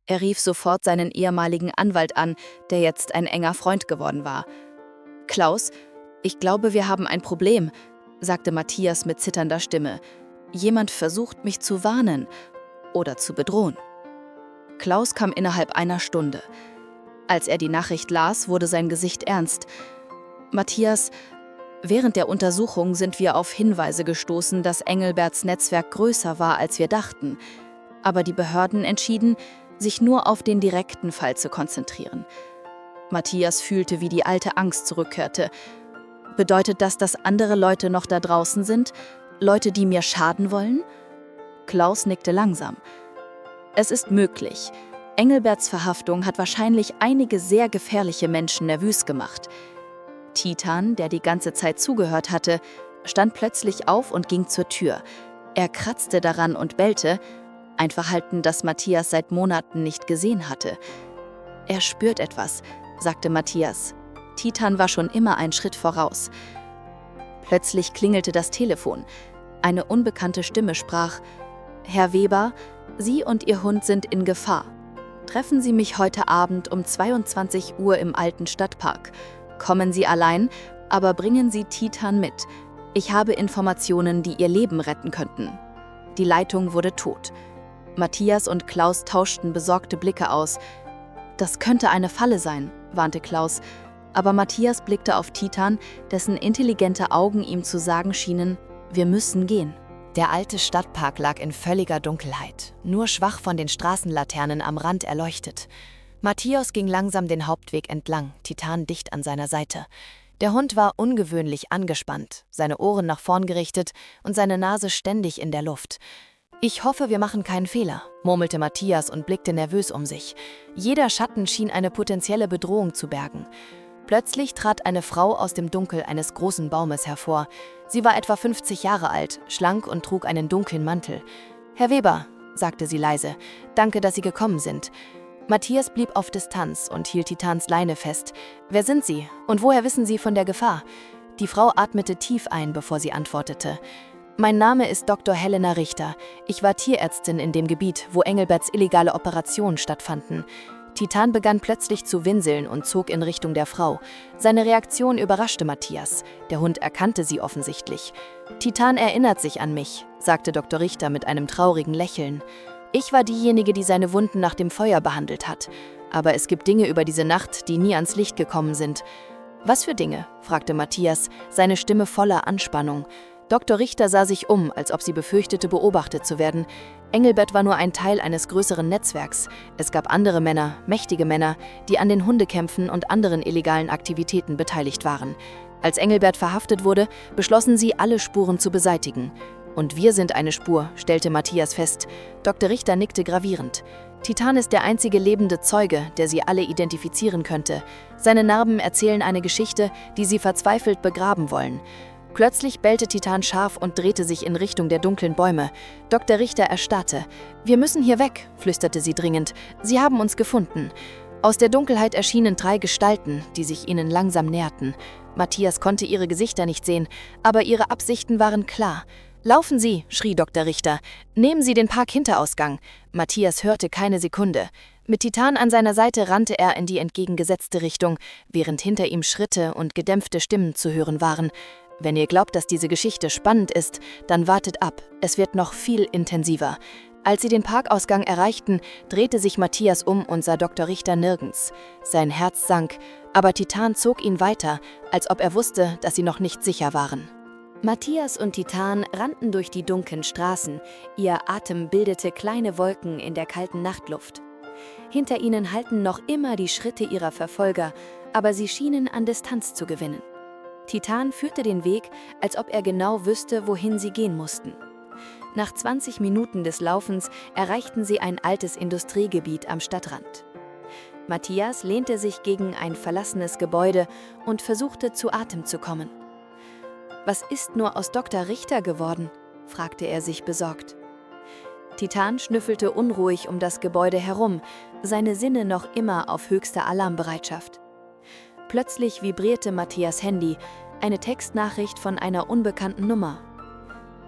Er rief sofort seinen ehemaligen Anwalt an, der jetzt ein enger Freund geworden war. »Klaus, ich glaube, wir haben ein Problem«, sagte Matthias mit zitternder Stimme. »Jemand versucht, mich zu warnen oder zu bedrohen.« Klaus kam innerhalb einer Stunde. Als er die Nachricht las, wurde sein Gesicht ernst. »Matthias, während der Untersuchung sind wir auf Hinweise gestoßen, dass Engelberts Netzwerk größer war, als wir dachten. Aber die Behörden entschieden, sich nur auf den direkten Fall zu konzentrieren.« Matthias fühlte, wie die alte Angst zurückkehrte. »Bedeutet das, dass andere Leute noch da draußen sind? Leute, die mir schaden wollen?« Klaus nickte langsam. »Es ist möglich. Engelberts Verhaftung hat wahrscheinlich einige sehr gefährliche Menschen nervös gemacht.« Titan, der die ganze Zeit zugehört hatte, stand plötzlich auf und ging zur Tür. Er kratzte daran und bellte, ein Verhalten, das Matthias seit Monaten nicht gesehen hatte. »Er spürt etwas«, sagte Matthias. Titan war schon immer einen Schritt voraus. Plötzlich klingelte das Telefon. Eine unbekannte Stimme sprach: »Herr Weber, Sie und Ihr Hund sind in Gefahr. Treffen Sie mich heute Abend um 22 Uhr im alten Stadtpark. Kommen Sie allein, aber bringen Sie Titan mit. Ich habe Informationen, die Ihr Leben retten könnten.« Die Leitung wurde tot. Matthias und Klaus tauschten besorgte Blicke aus. »Das könnte eine Falle sein«, warnte Klaus. Aber Matthias blickte auf Titan, dessen intelligente Augen ihm zu sagen schienen: »Wir müssen gehen.« Der alte Stadtpark lag in völliger Dunkelheit, nur schwach von den Straßenlaternen am Rand erleuchtet. Matthias ging langsam den Hauptweg entlang, Titan dicht an seiner Seite. Der Hund war ungewöhnlich angespannt, seine Ohren nach vorn gerichtet und seine Nase ständig in der Luft. »Ich hoffe, wir machen keinen Fehler«, murmelte Matthias und blickte nervös um sich. Jeder Schatten schien eine potenzielle Bedrohung zu bergen. Plötzlich trat eine Frau aus dem Dunkel eines großen Baumes hervor. Sie war etwa 50 Jahre alt, schlank und trug einen dunklen Mantel. »Herr Weber«, sagte sie leise, »danke, dass Sie gekommen sind.« Matthias blieb auf Distanz und hielt Titans Leine fest. »Wer sind Sie und woher wissen Sie von der Gefahr?« Die Frau atmete tief ein, bevor sie antwortete. »Mein Name ist Dr. Helena Richter. Ich war Tierärztin in dem Gebiet, wo Engelberts illegale Operationen stattfanden.« Titan begann plötzlich zu winseln und zog in Richtung der Frau. Seine Reaktion überraschte Matthias. Der Hund erkannte sie offensichtlich. »Titan erinnert sich an mich«, sagte Dr. Richter mit einem traurigen Lächeln. »Ich war diejenige, die seine Wunden nach dem Feuer behandelt hat. Aber es gibt Dinge über diese Nacht, die nie ans Licht gekommen sind.« »Was für Dinge?«, fragte Matthias, seine Stimme voller Anspannung. Dr. Richter sah sich um, als ob sie befürchtete, beobachtet zu werden. Engelbert war nur ein Teil eines größeren Netzwerks. Es gab andere Männer, mächtige Männer, die an den Hundekämpfen und anderen illegalen Aktivitäten beteiligt waren. Als Engelbert verhaftet wurde, beschlossen sie, alle Spuren zu beseitigen. »Und wir sind eine Spur«, stellte Matthias fest. Dr. Richter nickte gravierend. Titan ist der einzige lebende Zeuge, der sie alle identifizieren könnte. Seine Narben erzählen eine Geschichte, die sie verzweifelt begraben wollen. Plötzlich bellte Titan scharf und drehte sich in Richtung der dunklen Bäume. Dr. Richter erstarrte. »Wir müssen hier weg«, flüsterte sie dringend. »Sie haben uns gefunden.« Aus der Dunkelheit erschienen 3 Gestalten, die sich ihnen langsam näherten. Matthias konnte ihre Gesichter nicht sehen, aber ihre Absichten waren klar. »Laufen Sie«, schrie Dr. Richter. »Nehmen Sie den Park-Hinterausgang.« Matthias hörte keine Sekunde. Mit Titan an seiner Seite rannte er in die entgegengesetzte Richtung, während hinter ihm Schritte und gedämpfte Stimmen zu hören waren. Wenn ihr glaubt, dass diese Geschichte spannend ist, dann wartet ab, es wird noch viel intensiver. Als sie den Parkausgang erreichten, drehte sich Matthias um und sah Dr. Richter nirgends. Sein Herz sank, aber Titan zog ihn weiter, als ob er wusste, dass sie noch nicht sicher waren. Matthias und Titan rannten durch die dunklen Straßen, ihr Atem bildete kleine Wolken in der kalten Nachtluft. Hinter ihnen hallten noch immer die Schritte ihrer Verfolger, aber sie schienen an Distanz zu gewinnen. Titan führte den Weg, als ob er genau wüsste, wohin sie gehen mussten. Nach 20 Minuten des Laufens erreichten sie ein altes Industriegebiet am Stadtrand. Matthias lehnte sich gegen ein verlassenes Gebäude und versuchte zu Atem zu kommen. »Was ist nur aus Dr. Richter geworden?«, fragte er sich besorgt. Titan schnüffelte unruhig um das Gebäude herum, seine Sinne noch immer auf höchster Alarmbereitschaft. Plötzlich vibrierte Matthias Handy, eine Textnachricht von einer unbekannten Nummer.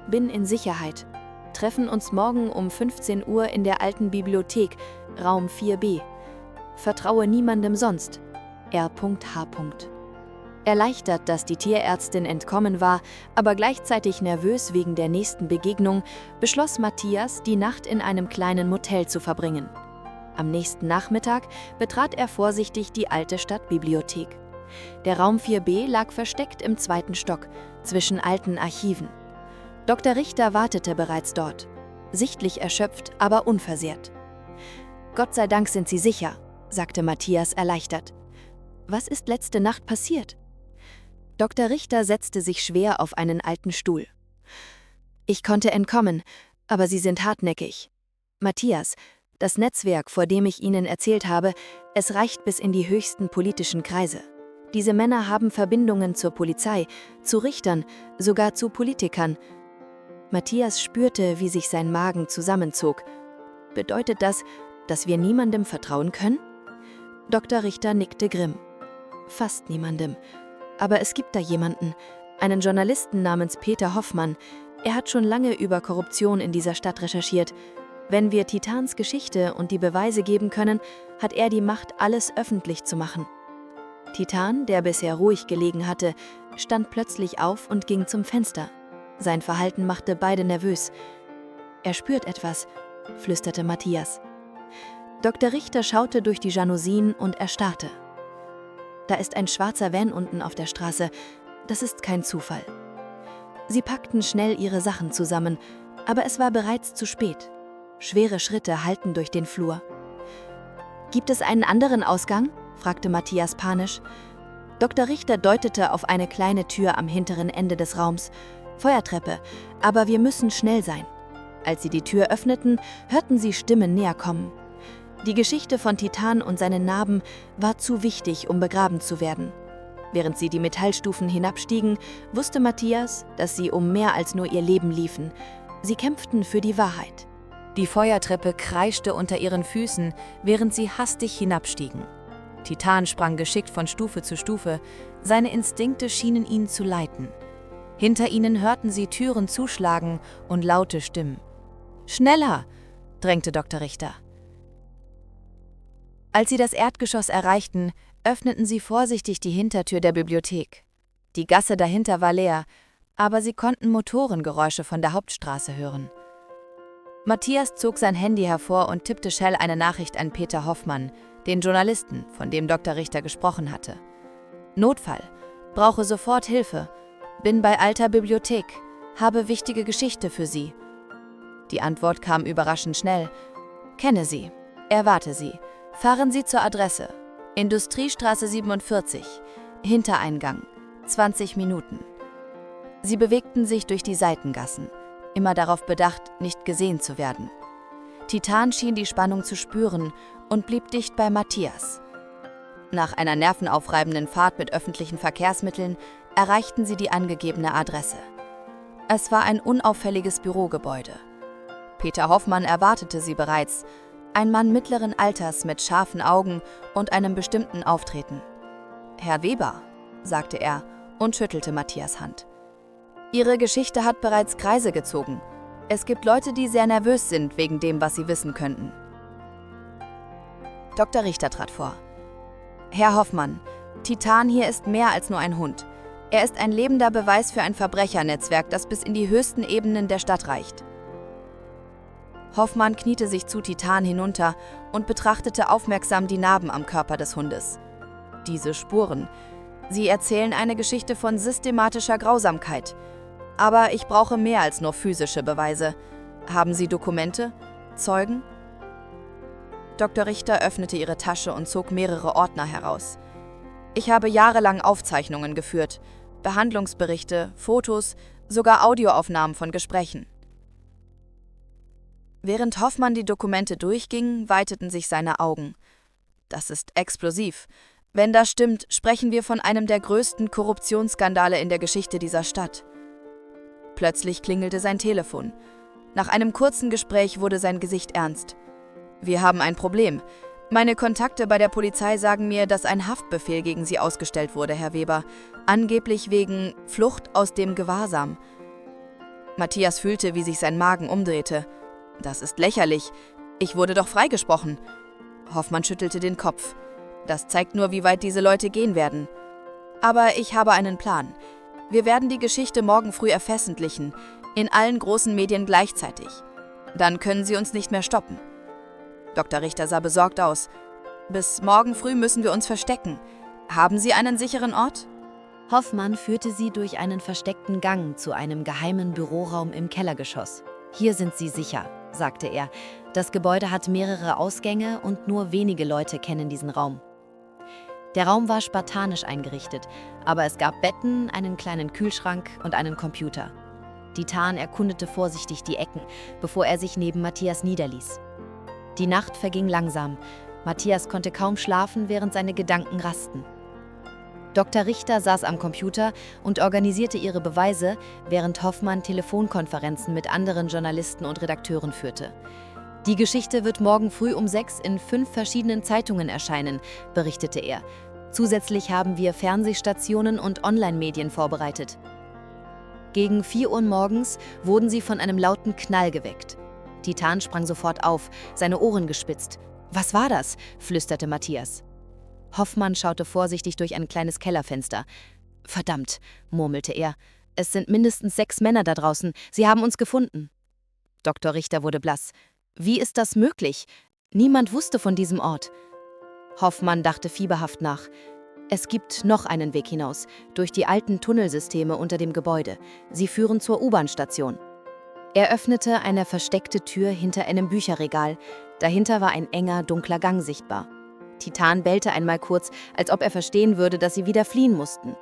»Bin in Sicherheit. Treffen uns morgen um 15 Uhr in der alten Bibliothek, Raum 4b. Vertraue niemandem sonst. R.H. Erleichtert, dass die Tierärztin entkommen war, aber gleichzeitig nervös wegen der nächsten Begegnung, beschloss Matthias, die Nacht in einem kleinen Motel zu verbringen. Am nächsten Nachmittag betrat er vorsichtig die alte Stadtbibliothek. Der Raum 4b lag versteckt im 2. Stock, zwischen alten Archiven. Dr. Richter wartete bereits dort, sichtlich erschöpft, aber unversehrt. »Gott sei Dank sind Sie sicher«, sagte Matthias erleichtert. »Was ist letzte Nacht passiert?« Dr. Richter setzte sich schwer auf einen alten Stuhl. »Ich konnte entkommen, aber Sie sind hartnäckig. Matthias, das Netzwerk, vor dem ich Ihnen erzählt habe, es reicht bis in die höchsten politischen Kreise. Diese Männer haben Verbindungen zur Polizei, zu Richtern, sogar zu Politikern.« Matthias spürte, wie sich sein Magen zusammenzog. »Bedeutet das, dass wir niemandem vertrauen können?« Dr. Richter nickte grimm. »Fast niemandem. Aber es gibt da jemanden, einen Journalisten namens Peter Hoffmann. Er hat schon lange über Korruption in dieser Stadt recherchiert. Wenn wir Titans Geschichte und die Beweise geben können, hat er die Macht, alles öffentlich zu machen.« Titan, der bisher ruhig gelegen hatte, stand plötzlich auf und ging zum Fenster. Sein Verhalten machte beide nervös. »Er spürt etwas«, flüsterte Matthias. Dr. Richter schaute durch die Jalousien und erstarrte. »Da ist ein schwarzer Van unten auf der Straße. Das ist kein Zufall.« Sie packten schnell ihre Sachen zusammen, aber es war bereits zu spät. Schwere Schritte hallten durch den Flur. »Gibt es einen anderen Ausgang?«, fragte Matthias panisch. Dr. Richter deutete auf eine kleine Tür am hinteren Ende des Raums. »Feuertreppe, aber wir müssen schnell sein.« Als sie die Tür öffneten, hörten sie Stimmen näher kommen. Die Geschichte von Titan und seinen Narben war zu wichtig, um begraben zu werden. Während sie die Metallstufen hinabstiegen, wusste Matthias, dass sie um mehr als nur ihr Leben liefen. Sie kämpften für die Wahrheit. Die Feuertreppe kreischte unter ihren Füßen, während sie hastig hinabstiegen. Titan sprang geschickt von Stufe zu Stufe, seine Instinkte schienen ihn zu leiten. Hinter ihnen hörten sie Türen zuschlagen und laute Stimmen. »Schneller!« drängte Dr. Richter. Als sie das Erdgeschoss erreichten, öffneten sie vorsichtig die Hintertür der Bibliothek. Die Gasse dahinter war leer, aber sie konnten Motorengeräusche von der Hauptstraße hören. Matthias zog sein Handy hervor und tippte schnell eine Nachricht an Peter Hoffmann, den Journalisten, von dem Dr. Richter gesprochen hatte. »Notfall. Brauche sofort Hilfe. Bin bei alter Bibliothek. Habe wichtige Geschichte für Sie.« Die Antwort kam überraschend schnell. »Kenne Sie. Erwarte Sie. Fahren Sie zur Adresse. Industriestraße 47. Hintereingang. 20 Minuten.« Sie bewegten sich durch die Seitengassen, immer darauf bedacht, nicht gesehen zu werden. Titan schien die Spannung zu spüren und blieb dicht bei Matthias. Nach einer nervenaufreibenden Fahrt mit öffentlichen Verkehrsmitteln erreichten sie die angegebene Adresse. Es war ein unauffälliges Bürogebäude. Peter Hoffmann erwartete sie bereits, ein Mann mittleren Alters mit scharfen Augen und einem bestimmten Auftreten. »Herr Weber«, sagte er und schüttelte Matthias Hand. »Ihre Geschichte hat bereits Kreise gezogen. Es gibt Leute, die sehr nervös sind wegen dem, was sie wissen könnten.« Dr. Richter trat vor. »Herr Hoffmann, Titan hier ist mehr als nur ein Hund. Er ist ein lebender Beweis für ein Verbrechernetzwerk, das bis in die höchsten Ebenen der Stadt reicht.« Hoffmann kniete sich zu Titan hinunter und betrachtete aufmerksam die Narben am Körper des Hundes. Diese Spuren. Sie erzählen eine Geschichte von systematischer Grausamkeit. Aber ich brauche mehr als nur physische Beweise. Haben Sie Dokumente? Zeugen? Dr. Richter öffnete ihre Tasche und zog mehrere Ordner heraus. »Ich habe jahrelang Aufzeichnungen geführt, Behandlungsberichte, Fotos, sogar Audioaufnahmen von Gesprächen.« Während Hoffmann die Dokumente durchging, weiteten sich seine Augen. »Das ist explosiv. Wenn das stimmt, sprechen wir von einem der größten Korruptionsskandale in der Geschichte dieser Stadt.« Plötzlich klingelte sein Telefon. Nach einem kurzen Gespräch wurde sein Gesicht ernst. »Wir haben ein Problem. Meine Kontakte bei der Polizei sagen mir, dass ein Haftbefehl gegen Sie ausgestellt wurde, Herr Weber, angeblich wegen Flucht aus dem Gewahrsam.« Matthias fühlte, wie sich sein Magen umdrehte. »Das ist lächerlich. Ich wurde doch freigesprochen.« Hoffmann schüttelte den Kopf. »Das zeigt nur, wie weit diese Leute gehen werden. Aber ich habe einen Plan. Wir werden die Geschichte morgen früh veröffentlichen, in allen großen Medien gleichzeitig. Dann können Sie uns nicht mehr stoppen.« Dr. Richter sah besorgt aus. »Bis morgen früh müssen wir uns verstecken. Haben Sie einen sicheren Ort?« Hoffmann führte sie durch einen versteckten Gang zu einem geheimen Büroraum im Kellergeschoss. »Hier sind Sie sicher«, sagte er. »Das Gebäude hat mehrere Ausgänge und nur wenige Leute kennen diesen Raum.« Der Raum war spartanisch eingerichtet, aber es gab Betten, einen kleinen Kühlschrank und einen Computer. Titan erkundete vorsichtig die Ecken, bevor er sich neben Matthias niederließ. Die Nacht verging langsam. Matthias konnte kaum schlafen, während seine Gedanken rasten. Dr. Richter saß am Computer und organisierte ihre Beweise, während Hoffmann Telefonkonferenzen mit anderen Journalisten und Redakteuren führte. »Die Geschichte wird morgen früh um 6 in 5 verschiedenen Zeitungen erscheinen«, berichtete er. »Zusätzlich haben wir Fernsehstationen und Online-Medien vorbereitet.« Gegen 4 Uhr morgens wurden sie von einem lauten Knall geweckt. Titan sprang sofort auf, seine Ohren gespitzt. »Was war das?«, flüsterte Matthias. Hoffmann schaute vorsichtig durch ein kleines Kellerfenster. »Verdammt«, murmelte er. »Es sind mindestens 6 Männer da draußen. Sie haben uns gefunden.« Dr. Richter wurde blass. »Wie ist das möglich? Niemand wusste von diesem Ort.« Hoffmann dachte fieberhaft nach. »Es gibt noch einen Weg hinaus, durch die alten Tunnelsysteme unter dem Gebäude. Sie führen zur U-Bahn-Station.« Er öffnete eine versteckte Tür hinter einem Bücherregal. Dahinter war ein enger, dunkler Gang sichtbar. Titan bellte einmal kurz, als ob er verstehen würde, dass sie wieder fliehen mussten.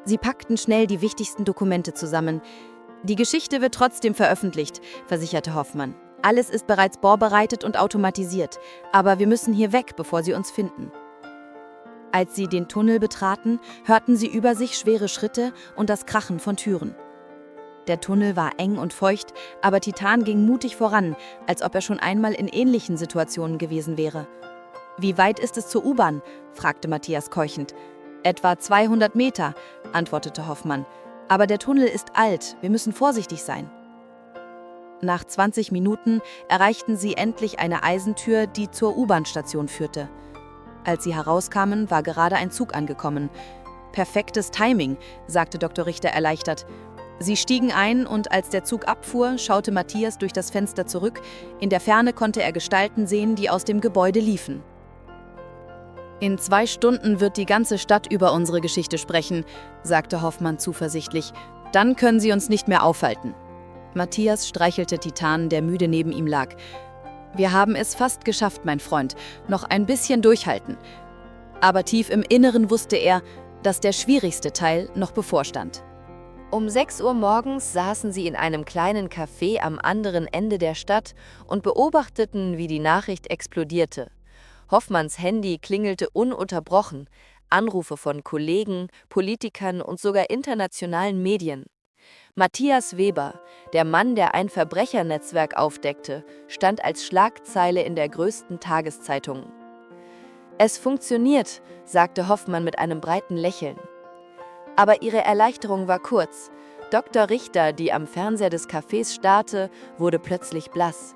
Sie packten schnell die wichtigsten Dokumente zusammen. »Die Geschichte wird trotzdem veröffentlicht«, versicherte Hoffmann. »Alles ist bereits vorbereitet und automatisiert, aber wir müssen hier weg, bevor sie uns finden.« Als sie den Tunnel betraten, hörten sie über sich schwere Schritte und das Krachen von Türen. Der Tunnel war eng und feucht, aber Titan ging mutig voran, als ob er schon einmal in ähnlichen Situationen gewesen wäre. »Wie weit ist es zur U-Bahn?« fragte Matthias keuchend. »Etwa 200 Meter«, antwortete Hoffmann. »Aber der Tunnel ist alt, wir müssen vorsichtig sein.« Nach 20 Minuten erreichten sie endlich eine Eisentür, die zur U-Bahn-Station führte. Als sie herauskamen, war gerade ein Zug angekommen. »Perfektes Timing«, sagte Dr. Richter erleichtert. Sie stiegen ein und als der Zug abfuhr, schaute Matthias durch das Fenster zurück. In der Ferne konnte er Gestalten sehen, die aus dem Gebäude liefen. »In 2 Stunden wird die ganze Stadt über unsere Geschichte sprechen«, sagte Hoffmann zuversichtlich. »Dann können sie uns nicht mehr aufhalten.« Matthias streichelte Titan, der müde neben ihm lag. »Wir haben es fast geschafft, mein Freund. Noch ein bisschen durchhalten.« Aber tief im Inneren wusste er, dass der schwierigste Teil noch bevorstand. Um 6 Uhr morgens saßen sie in einem kleinen Café am anderen Ende der Stadt und beobachteten, wie die Nachricht explodierte. Hoffmanns Handy klingelte ununterbrochen, Anrufe von Kollegen, Politikern und sogar internationalen Medien. Matthias Weber, der Mann, der ein Verbrechernetzwerk aufdeckte, stand als Schlagzeile in der größten Tageszeitung. »Es funktioniert«, sagte Hoffmann mit einem breiten Lächeln. Aber ihre Erleichterung war kurz. Dr. Richter, die am Fernseher des Cafés starrte, wurde plötzlich blass.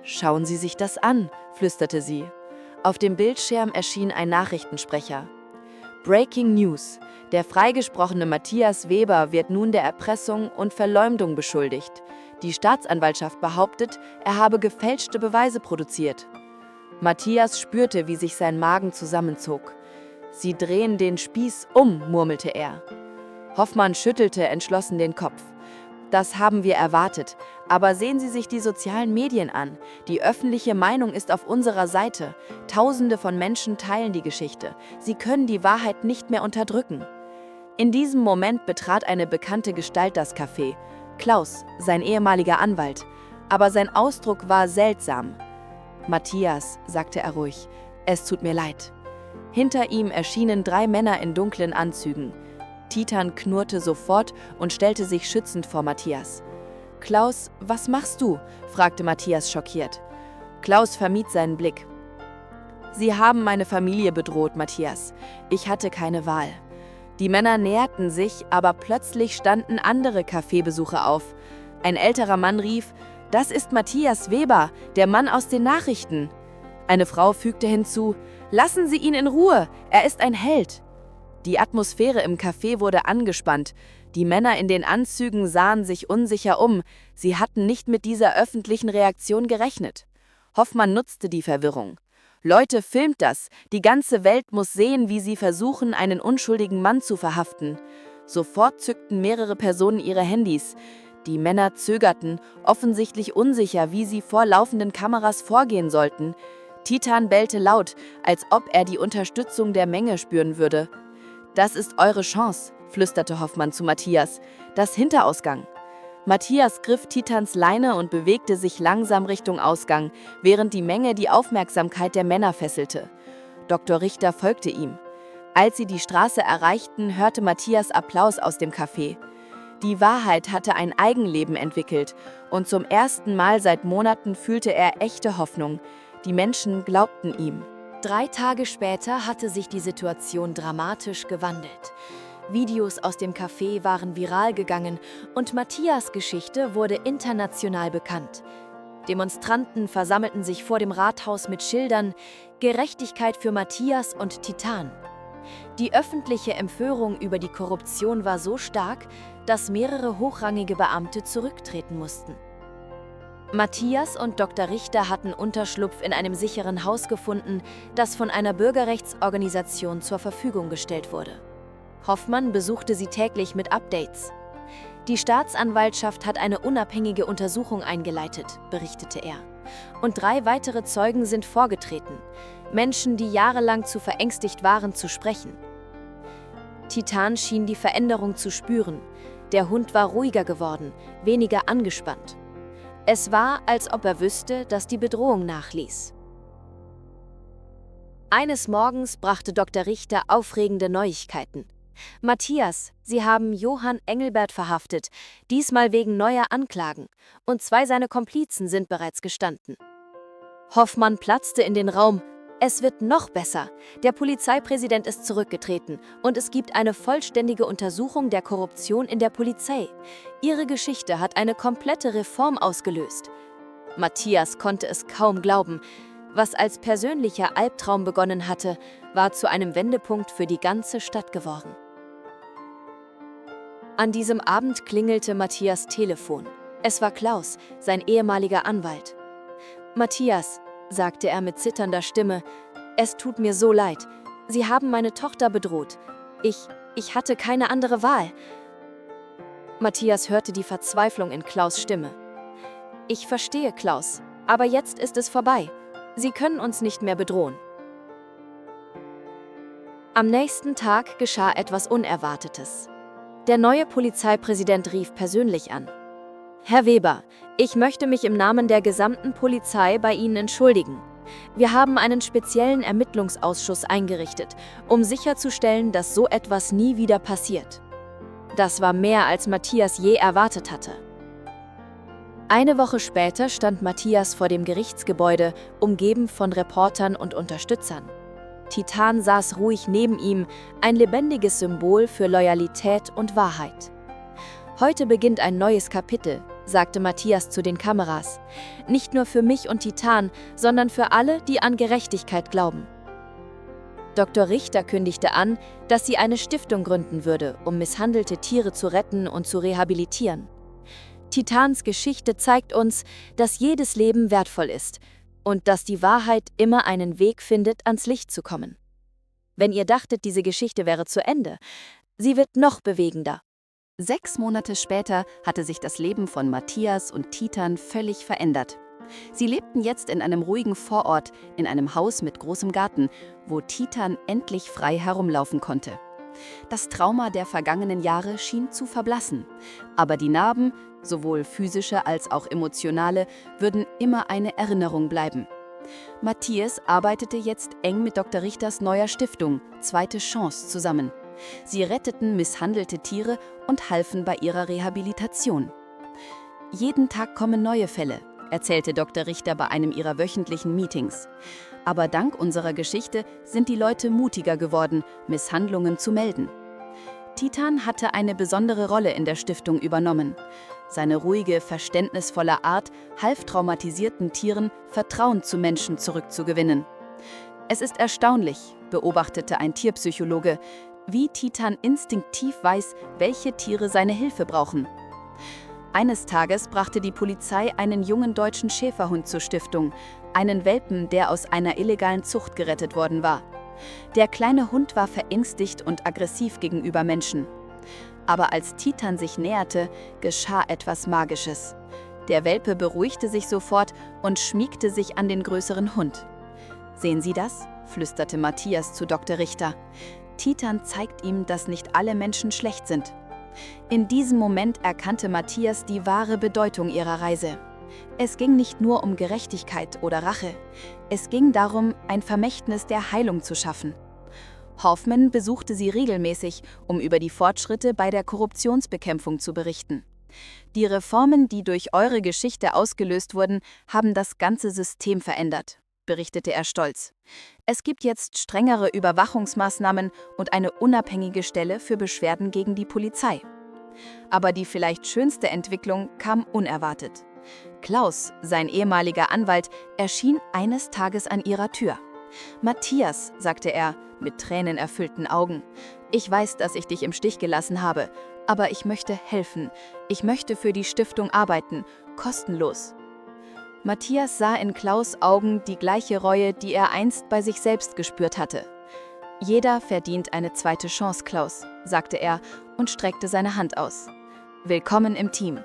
»Schauen Sie sich das an«, flüsterte sie. Auf dem Bildschirm erschien ein Nachrichtensprecher. Breaking News. Der freigesprochene Matthias Weber wird nun der Erpressung und Verleumdung beschuldigt. Die Staatsanwaltschaft behauptet, er habe gefälschte Beweise produziert. Matthias spürte, wie sich sein Magen zusammenzog. »Sie drehen den Spieß um«, murmelte er. Hoffmann schüttelte entschlossen den Kopf. »Das haben wir erwartet. Aber sehen Sie sich die sozialen Medien an. Die öffentliche Meinung ist auf unserer Seite. Tausende von Menschen teilen die Geschichte. Sie können die Wahrheit nicht mehr unterdrücken.« In diesem Moment betrat eine bekannte Gestalt das Café. Klaus, sein ehemaliger Anwalt. Aber sein Ausdruck war seltsam. »Matthias«, sagte er ruhig, »es tut mir leid.« Hinter ihm erschienen 3 Männer in dunklen Anzügen. Titan knurrte sofort und stellte sich schützend vor Matthias. »Klaus, was machst du?« fragte Matthias schockiert. Klaus vermied seinen Blick. »Sie haben meine Familie bedroht, Matthias. Ich hatte keine Wahl.« Die Männer näherten sich, aber plötzlich standen andere Kaffeebesucher auf. Ein älterer Mann rief, »Das ist Matthias Weber, der Mann aus den Nachrichten.« Eine Frau fügte hinzu, »Lassen Sie ihn in Ruhe, er ist ein Held.« Die Atmosphäre im Café wurde angespannt. Die Männer in den Anzügen sahen sich unsicher um. Sie hatten nicht mit dieser öffentlichen Reaktion gerechnet. Hoffmann nutzte die Verwirrung. »Leute, filmt das! Die ganze Welt muss sehen, wie Sie versuchen, einen unschuldigen Mann zu verhaften.« Sofort zückten mehrere Personen ihre Handys. Die Männer zögerten, offensichtlich unsicher, wie sie vor laufenden Kameras vorgehen sollten. Titan bellte laut, als ob er die Unterstützung der Menge spüren würde. »Das ist eure Chance«, flüsterte Hoffmann zu Matthias. »Das Hinterausgang.« Matthias griff Titans Leine und bewegte sich langsam Richtung Ausgang, während die Menge die Aufmerksamkeit der Männer fesselte. Dr. Richter folgte ihm. Als sie die Straße erreichten, hörte Matthias Applaus aus dem Café. Die Wahrheit hatte ein Eigenleben entwickelt und zum ersten Mal seit Monaten fühlte er echte Hoffnung. Die Menschen glaubten ihm. 3 Tage später hatte sich die Situation dramatisch gewandelt. Videos aus dem Café waren viral gegangen und Matthias' Geschichte wurde international bekannt. Demonstranten versammelten sich vor dem Rathaus mit Schildern »Gerechtigkeit für Matthias und Titan«. Die öffentliche Empörung über die Korruption war so stark, dass mehrere hochrangige Beamte zurücktreten mussten. Matthias und Dr. Richter hatten Unterschlupf in einem sicheren Haus gefunden, das von einer Bürgerrechtsorganisation zur Verfügung gestellt wurde. Hoffmann besuchte sie täglich mit Updates. Die Staatsanwaltschaft hat eine unabhängige Untersuchung eingeleitet, berichtete er. Und 3 weitere Zeugen sind vorgetreten. Menschen, die jahrelang zu verängstigt waren, zu sprechen. Titan schien die Veränderung zu spüren. Der Hund war ruhiger geworden, weniger angespannt. Es war, als ob er wüsste, dass die Bedrohung nachließ. Eines Morgens brachte Dr. Richter aufregende Neuigkeiten. »Matthias, Sie haben Johann Engelbert verhaftet, diesmal wegen neuer Anklagen, und 2 seiner Komplizen sind bereits gestanden.« Hoffmann platzte in den Raum. Es wird noch besser. Der Polizeipräsident ist zurückgetreten und es gibt eine vollständige Untersuchung der Korruption in der Polizei. Ihre Geschichte hat eine komplette Reform ausgelöst. Matthias konnte es kaum glauben. Was als persönlicher Albtraum begonnen hatte, war zu einem Wendepunkt für die ganze Stadt geworden. An diesem Abend klingelte Matthias Telefon. Es war Klaus, sein ehemaliger Anwalt. »Matthias«, sagte er mit zitternder Stimme, »es tut mir so leid. Sie haben meine Tochter bedroht. Ich hatte keine andere Wahl.« Matthias hörte die Verzweiflung in Klaus' Stimme. »Ich verstehe, Klaus, aber jetzt ist es vorbei. Sie können uns nicht mehr bedrohen.« Am nächsten Tag geschah etwas Unerwartetes. Der neue Polizeipräsident rief persönlich an. »Herr Weber, ich möchte mich im Namen der gesamten Polizei bei Ihnen entschuldigen. Wir haben einen speziellen Ermittlungsausschuss eingerichtet, um sicherzustellen, dass so etwas nie wieder passiert.« Das war mehr, als Matthias je erwartet hatte. Eine Woche später stand Matthias vor dem Gerichtsgebäude, umgeben von Reportern und Unterstützern. Titan saß ruhig neben ihm, ein lebendiges Symbol für Loyalität und Wahrheit. »Heute beginnt ein neues Kapitel«, sagte Matthias zu den Kameras. »Nicht nur für mich und Titan, sondern für alle, die an Gerechtigkeit glauben.« Dr. Richter kündigte an, dass sie eine Stiftung gründen würde, um misshandelte Tiere zu retten und zu rehabilitieren. Titans Geschichte zeigt uns, dass jedes Leben wertvoll ist und dass die Wahrheit immer einen Weg findet, ans Licht zu kommen. Wenn ihr dachtet, diese Geschichte wäre zu Ende, sie wird noch bewegender. 6 Monate später hatte sich das Leben von Matthias und Titan völlig verändert. Sie lebten jetzt in einem ruhigen Vorort, in einem Haus mit großem Garten, wo Titan endlich frei herumlaufen konnte. Das Trauma der vergangenen Jahre schien zu verblassen, aber die Narben, sowohl physische als auch emotionale, würden immer eine Erinnerung bleiben. Matthias arbeitete jetzt eng mit Dr. Richters neuer Stiftung Zweite Chance zusammen. Sie retteten misshandelte Tiere und halfen bei ihrer Rehabilitation. Jeden Tag kommen neue Fälle, erzählte Dr. Richter bei einem ihrer wöchentlichen Meetings. Aber dank unserer Geschichte sind die Leute mutiger geworden, Misshandlungen zu melden. Titan hatte eine besondere Rolle in der Stiftung übernommen. Seine ruhige, verständnisvolle Art half traumatisierten Tieren, Vertrauen zu Menschen zurückzugewinnen. Es ist erstaunlich, beobachtete ein Tierpsychologe, wie Titan instinktiv weiß, welche Tiere seine Hilfe brauchen. Eines Tages brachte die Polizei einen jungen deutschen Schäferhund zur Stiftung, einen Welpen, der aus einer illegalen Zucht gerettet worden war. Der kleine Hund war verängstigt und aggressiv gegenüber Menschen. Aber als Titan sich näherte, geschah etwas Magisches. Der Welpe beruhigte sich sofort und schmiegte sich an den größeren Hund. »Sehen Sie das?«, flüsterte Matthias zu Dr. Richter. »Titan zeigt ihm, dass nicht alle Menschen schlecht sind.« In diesem Moment erkannte Matthias die wahre Bedeutung ihrer Reise. Es ging nicht nur um Gerechtigkeit oder Rache. Es ging darum, ein Vermächtnis der Heilung zu schaffen. Hoffman besuchte sie regelmäßig, um über die Fortschritte bei der Korruptionsbekämpfung zu berichten. Die Reformen, die durch eure Geschichte ausgelöst wurden, haben das ganze System verändert, berichtete er stolz. Es gibt jetzt strengere Überwachungsmaßnahmen und eine unabhängige Stelle für Beschwerden gegen die Polizei. Aber die vielleicht schönste Entwicklung kam unerwartet. Klaus, sein ehemaliger Anwalt, erschien eines Tages an ihrer Tür. »Matthias«, sagte er, mit tränenerfüllten Augen, »ich weiß, dass ich dich im Stich gelassen habe, aber ich möchte helfen. Ich möchte für die Stiftung arbeiten, kostenlos.« Matthias sah in Klaus' Augen die gleiche Reue, die er einst bei sich selbst gespürt hatte. »Jeder verdient eine zweite Chance, Klaus«, sagte er und streckte seine Hand aus. »Willkommen im Team.«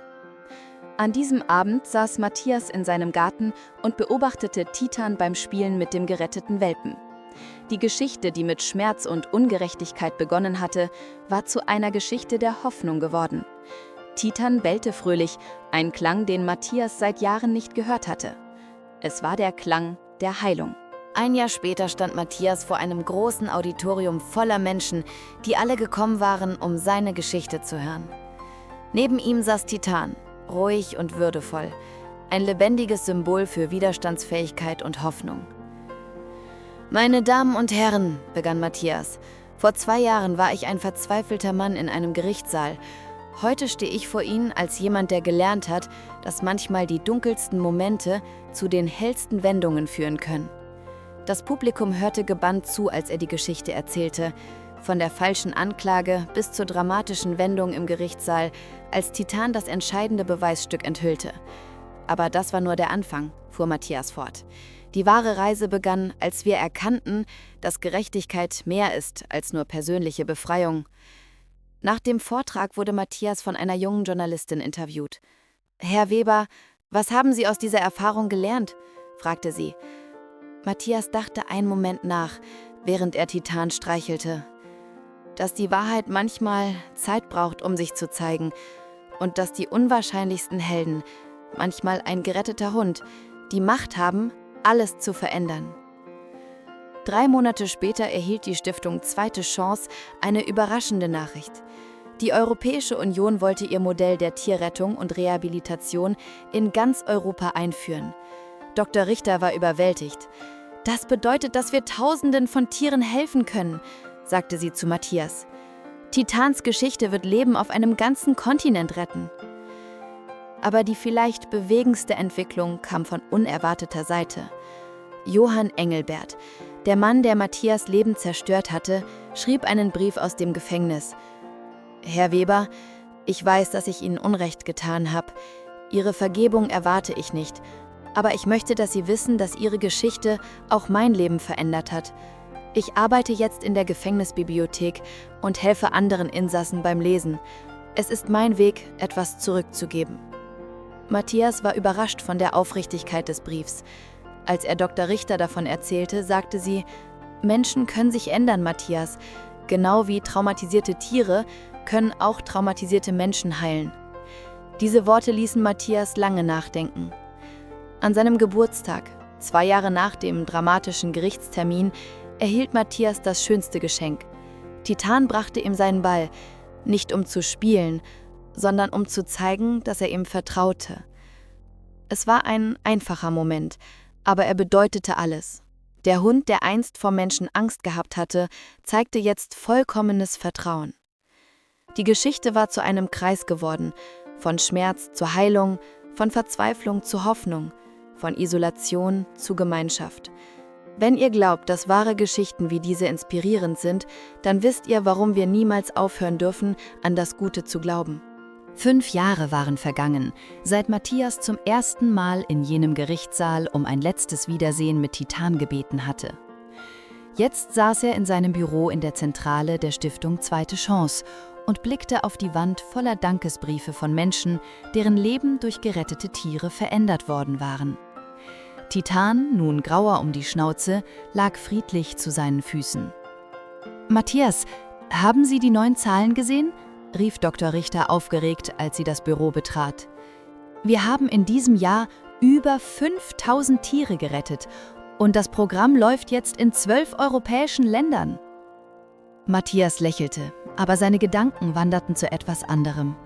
An diesem Abend saß Matthias in seinem Garten und beobachtete Titan beim Spielen mit dem geretteten Welpen. Die Geschichte, die mit Schmerz und Ungerechtigkeit begonnen hatte, war zu einer Geschichte der Hoffnung geworden. Titan bellte fröhlich, ein Klang, den Matthias seit Jahren nicht gehört hatte. Es war der Klang der Heilung. Ein Jahr später stand Matthias vor einem großen Auditorium voller Menschen, die alle gekommen waren, um seine Geschichte zu hören. Neben ihm saß Titan, ruhig und würdevoll, ein lebendiges Symbol für Widerstandsfähigkeit und Hoffnung. »Meine Damen und Herren«, begann Matthias, »vor 2 Jahren war ich ein verzweifelter Mann in einem Gerichtssaal. Heute stehe ich vor Ihnen als jemand, der gelernt hat, dass manchmal die dunkelsten Momente zu den hellsten Wendungen führen können.« Das Publikum hörte gebannt zu, als er die Geschichte erzählte, von der falschen Anklage bis zur dramatischen Wendung im Gerichtssaal, als Titan das entscheidende Beweisstück enthüllte. »Aber das war nur der Anfang«, fuhr Matthias fort. »Die wahre Reise begann, als wir erkannten, dass Gerechtigkeit mehr ist als nur persönliche Befreiung.« Nach dem Vortrag wurde Matthias von einer jungen Journalistin interviewt. »Herr Weber, was haben Sie aus dieser Erfahrung gelernt?«, fragte sie. Matthias dachte einen Moment nach, während er Titan streichelte. Dass die Wahrheit manchmal Zeit braucht, um sich zu zeigen, und dass die unwahrscheinlichsten Helden, manchmal ein geretteter Hund, die Macht haben, alles zu verändern. 3 Monate später erhielt die Stiftung Zweite Chance eine überraschende Nachricht. Die Europäische Union wollte ihr Modell der Tierrettung und Rehabilitation in ganz Europa einführen. Dr. Richter war überwältigt. »Das bedeutet, dass wir Tausenden von Tieren helfen können«, sagte sie zu Matthias. »Titans Geschichte wird Leben auf einem ganzen Kontinent retten.« Aber die vielleicht bewegendste Entwicklung kam von unerwarteter Seite. Johann Engelbert, der Mann, der Matthias Leben zerstört hatte, schrieb einen Brief aus dem Gefängnis. »Herr Weber, ich weiß, dass ich Ihnen Unrecht getan habe. Ihre Vergebung erwarte ich nicht. Aber ich möchte, dass Sie wissen, dass Ihre Geschichte auch mein Leben verändert hat. Ich arbeite jetzt in der Gefängnisbibliothek und helfe anderen Insassen beim Lesen. Es ist mein Weg, etwas zurückzugeben.« Matthias war überrascht von der Aufrichtigkeit des Briefs. Als er Dr. Richter davon erzählte, sagte sie, »Menschen können sich ändern, Matthias. Genau wie traumatisierte Tiere können auch traumatisierte Menschen heilen.« Diese Worte ließen Matthias lange nachdenken. An seinem Geburtstag, 2 Jahre nach dem dramatischen Gerichtstermin, erhielt Matthias das schönste Geschenk. Titan brachte ihm seinen Ball, nicht um zu spielen, sondern um zu zeigen, dass er ihm vertraute. Es war ein einfacher Moment, aber er bedeutete alles. Der Hund, der einst vor Menschen Angst gehabt hatte, zeigte jetzt vollkommenes Vertrauen. Die Geschichte war zu einem Kreis geworden, von Schmerz zur Heilung, von Verzweiflung zu Hoffnung, von Isolation zu Gemeinschaft. Wenn ihr glaubt, dass wahre Geschichten wie diese inspirierend sind, dann wisst ihr, warum wir niemals aufhören dürfen, an das Gute zu glauben. 5 Jahre waren vergangen, seit Matthias zum ersten Mal in jenem Gerichtssaal um ein letztes Wiedersehen mit Titan gebeten hatte. Jetzt saß er in seinem Büro in der Zentrale der Stiftung Zweite Chance und blickte auf die Wand voller Dankesbriefe von Menschen, deren Leben durch gerettete Tiere verändert worden waren. Titan, nun grauer um die Schnauze, lag friedlich zu seinen Füßen. »Matthias, haben Sie die neuen Zahlen gesehen?« rief Dr. Richter aufgeregt, als sie das Büro betrat. »Wir haben in diesem Jahr über 5000 Tiere gerettet und das Programm läuft jetzt in 12 europäischen Ländern.« Matthias lächelte, aber seine Gedanken wanderten zu etwas anderem.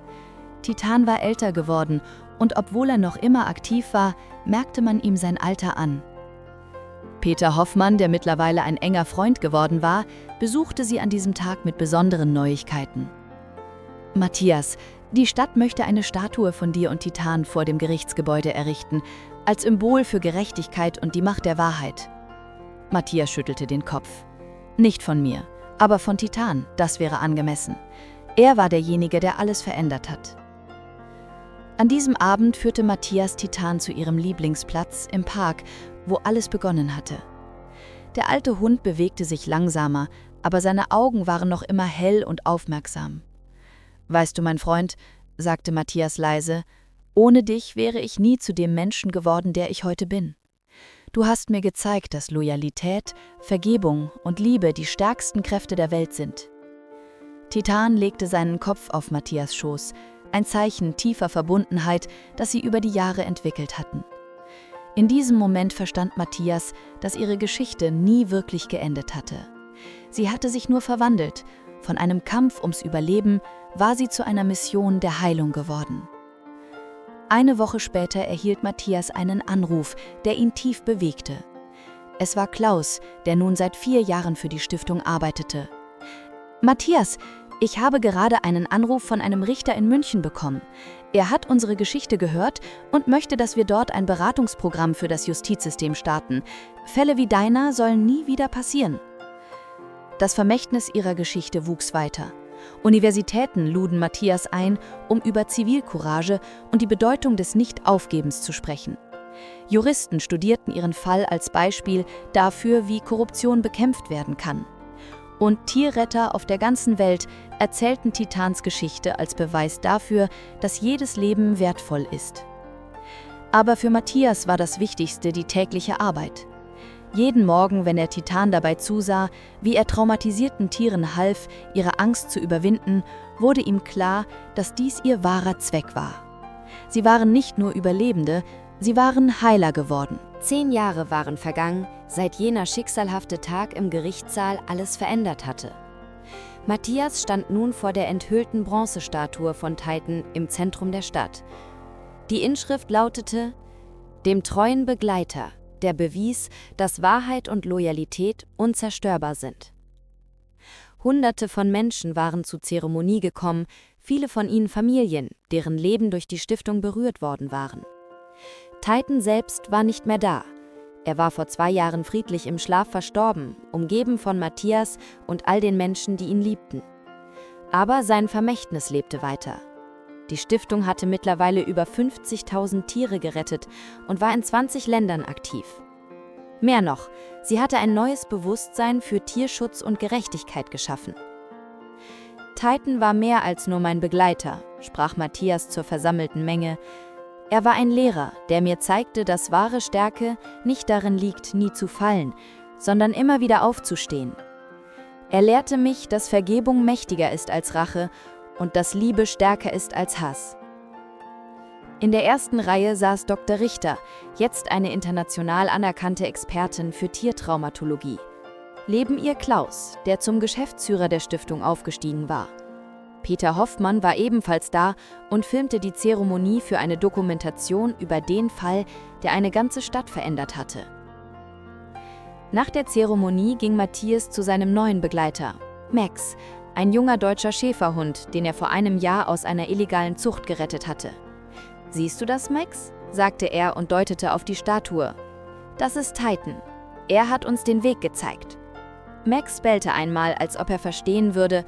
Titan war älter geworden und obwohl er noch immer aktiv war, merkte man ihm sein Alter an. Peter Hoffmann, der mittlerweile ein enger Freund geworden war, besuchte sie an diesem Tag mit besonderen Neuigkeiten. »Matthias, die Stadt möchte eine Statue von dir und Titan vor dem Gerichtsgebäude errichten, als Symbol für Gerechtigkeit und die Macht der Wahrheit.« Matthias schüttelte den Kopf. »Nicht von mir, aber von Titan, das wäre angemessen. Er war derjenige, der alles verändert hat.« An diesem Abend führte Matthias Titan zu ihrem Lieblingsplatz im Park, wo alles begonnen hatte. Der alte Hund bewegte sich langsamer, aber seine Augen waren noch immer hell und aufmerksam. »Weißt du, mein Freund«, sagte Matthias leise, »ohne dich wäre ich nie zu dem Menschen geworden, der ich heute bin. Du hast mir gezeigt, dass Loyalität, Vergebung und Liebe die stärksten Kräfte der Welt sind.« Titan legte seinen Kopf auf Matthias Schoß, ein Zeichen tiefer Verbundenheit, das sie über die Jahre entwickelt hatten. In diesem Moment verstand Matthias, dass ihre Geschichte nie wirklich geendet hatte. Sie hatte sich nur verwandelt. Von einem Kampf ums Überleben war sie zu einer Mission der Heilung geworden. Eine Woche später erhielt Matthias einen Anruf, der ihn tief bewegte. Es war Klaus, der nun seit 4 Jahren für die Stiftung arbeitete. »Matthias, ich habe gerade einen Anruf von einem Richter in München bekommen. Er hat unsere Geschichte gehört und möchte, dass wir dort ein Beratungsprogramm für das Justizsystem starten. Fälle wie deiner sollen nie wieder passieren.« Das Vermächtnis ihrer Geschichte wuchs weiter. Universitäten luden Matthias ein, um über Zivilcourage und die Bedeutung des Nichtaufgebens zu sprechen. Juristen studierten ihren Fall als Beispiel dafür, wie Korruption bekämpft werden kann. Und Tierretter auf der ganzen Welt erzählten Titans Geschichte als Beweis dafür, dass jedes Leben wertvoll ist. Aber für Matthias war das Wichtigste die tägliche Arbeit. Jeden Morgen, wenn er Titan dabei zusah, wie er traumatisierten Tieren half, ihre Angst zu überwinden, wurde ihm klar, dass dies ihr wahrer Zweck war. Sie waren nicht nur Überlebende, sie waren Heiler geworden. 10 Jahre waren vergangen, seit jener schicksalhafte Tag im Gerichtssaal alles verändert hatte. Matthias stand nun vor der enthüllten Bronzestatue von Titan im Zentrum der Stadt. Die Inschrift lautete: »Dem treuen Begleiter, der bewies, dass Wahrheit und Loyalität unzerstörbar sind.« Hunderte von Menschen waren zur Zeremonie gekommen, viele von ihnen Familien, deren Leben durch die Stiftung berührt worden waren. Titan selbst war nicht mehr da. Er war vor 2 Jahren friedlich im Schlaf verstorben, umgeben von Matthias und all den Menschen, die ihn liebten. Aber sein Vermächtnis lebte weiter. Die Stiftung hatte mittlerweile über 50.000 Tiere gerettet und war in 20 Ländern aktiv. Mehr noch, sie hatte ein neues Bewusstsein für Tierschutz und Gerechtigkeit geschaffen. »Titan war mehr als nur mein Begleiter«, sprach Matthias zur versammelten Menge. »Er war ein Lehrer, der mir zeigte, dass wahre Stärke nicht darin liegt, nie zu fallen, sondern immer wieder aufzustehen. Er lehrte mich, dass Vergebung mächtiger ist als Rache und dass Liebe stärker ist als Hass.« In der ersten Reihe saß Dr. Richter, jetzt eine international anerkannte Expertin für Tiertraumatologie. Neben ihr Klaus, der zum Geschäftsführer der Stiftung aufgestiegen war. Peter Hoffmann war ebenfalls da und filmte die Zeremonie für eine Dokumentation über den Fall, der eine ganze Stadt verändert hatte. Nach der Zeremonie ging Matthias zu seinem neuen Begleiter, Max, ein junger deutscher Schäferhund, den er vor einem Jahr aus einer illegalen Zucht gerettet hatte. »Siehst du das, Max?«, sagte er und deutete auf die Statue. »Das ist Titan. Er hat uns den Weg gezeigt.« Max bellte einmal, als ob er verstehen würde.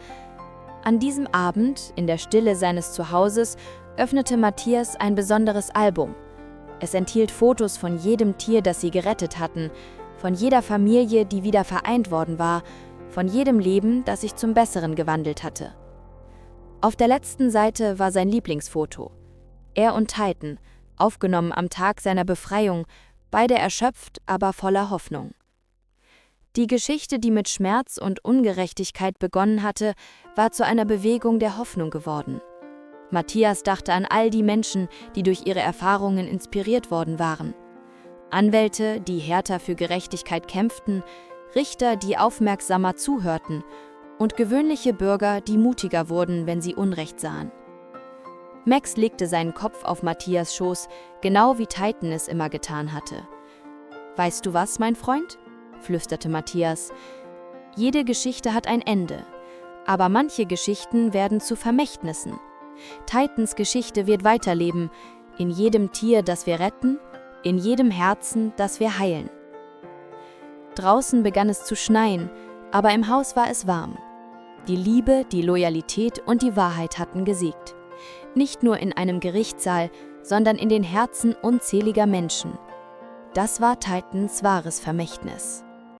An diesem Abend, in der Stille seines Zuhauses, öffnete Matthias ein besonderes Album. Es enthielt Fotos von jedem Tier, das sie gerettet hatten, von jeder Familie, die wieder vereint worden war, von jedem Leben, das sich zum Besseren gewandelt hatte. Auf der letzten Seite war sein Lieblingsfoto. Er und Titan, aufgenommen am Tag seiner Befreiung, beide erschöpft, aber voller Hoffnung. Die Geschichte, die mit Schmerz und Ungerechtigkeit begonnen hatte, war zu einer Bewegung der Hoffnung geworden. Matthias dachte an all die Menschen, die durch ihre Erfahrungen inspiriert worden waren. Anwälte, die härter für Gerechtigkeit kämpften, Richter, die aufmerksamer zuhörten und gewöhnliche Bürger, die mutiger wurden, wenn sie Unrecht sahen. Max legte seinen Kopf auf Matthias' Schoß, genau wie Titan es immer getan hatte. »Weißt du was, mein Freund?«, flüsterte Matthias. »Jede Geschichte hat ein Ende, aber manche Geschichten werden zu Vermächtnissen. Titans Geschichte wird weiterleben, in jedem Tier, das wir retten, in jedem Herzen, das wir heilen.« Draußen begann es zu schneien, aber im Haus war es warm. Die Liebe, die Loyalität und die Wahrheit hatten gesiegt. Nicht nur in einem Gerichtssaal, sondern in den Herzen unzähliger Menschen. Das war Titans wahres Vermächtnis.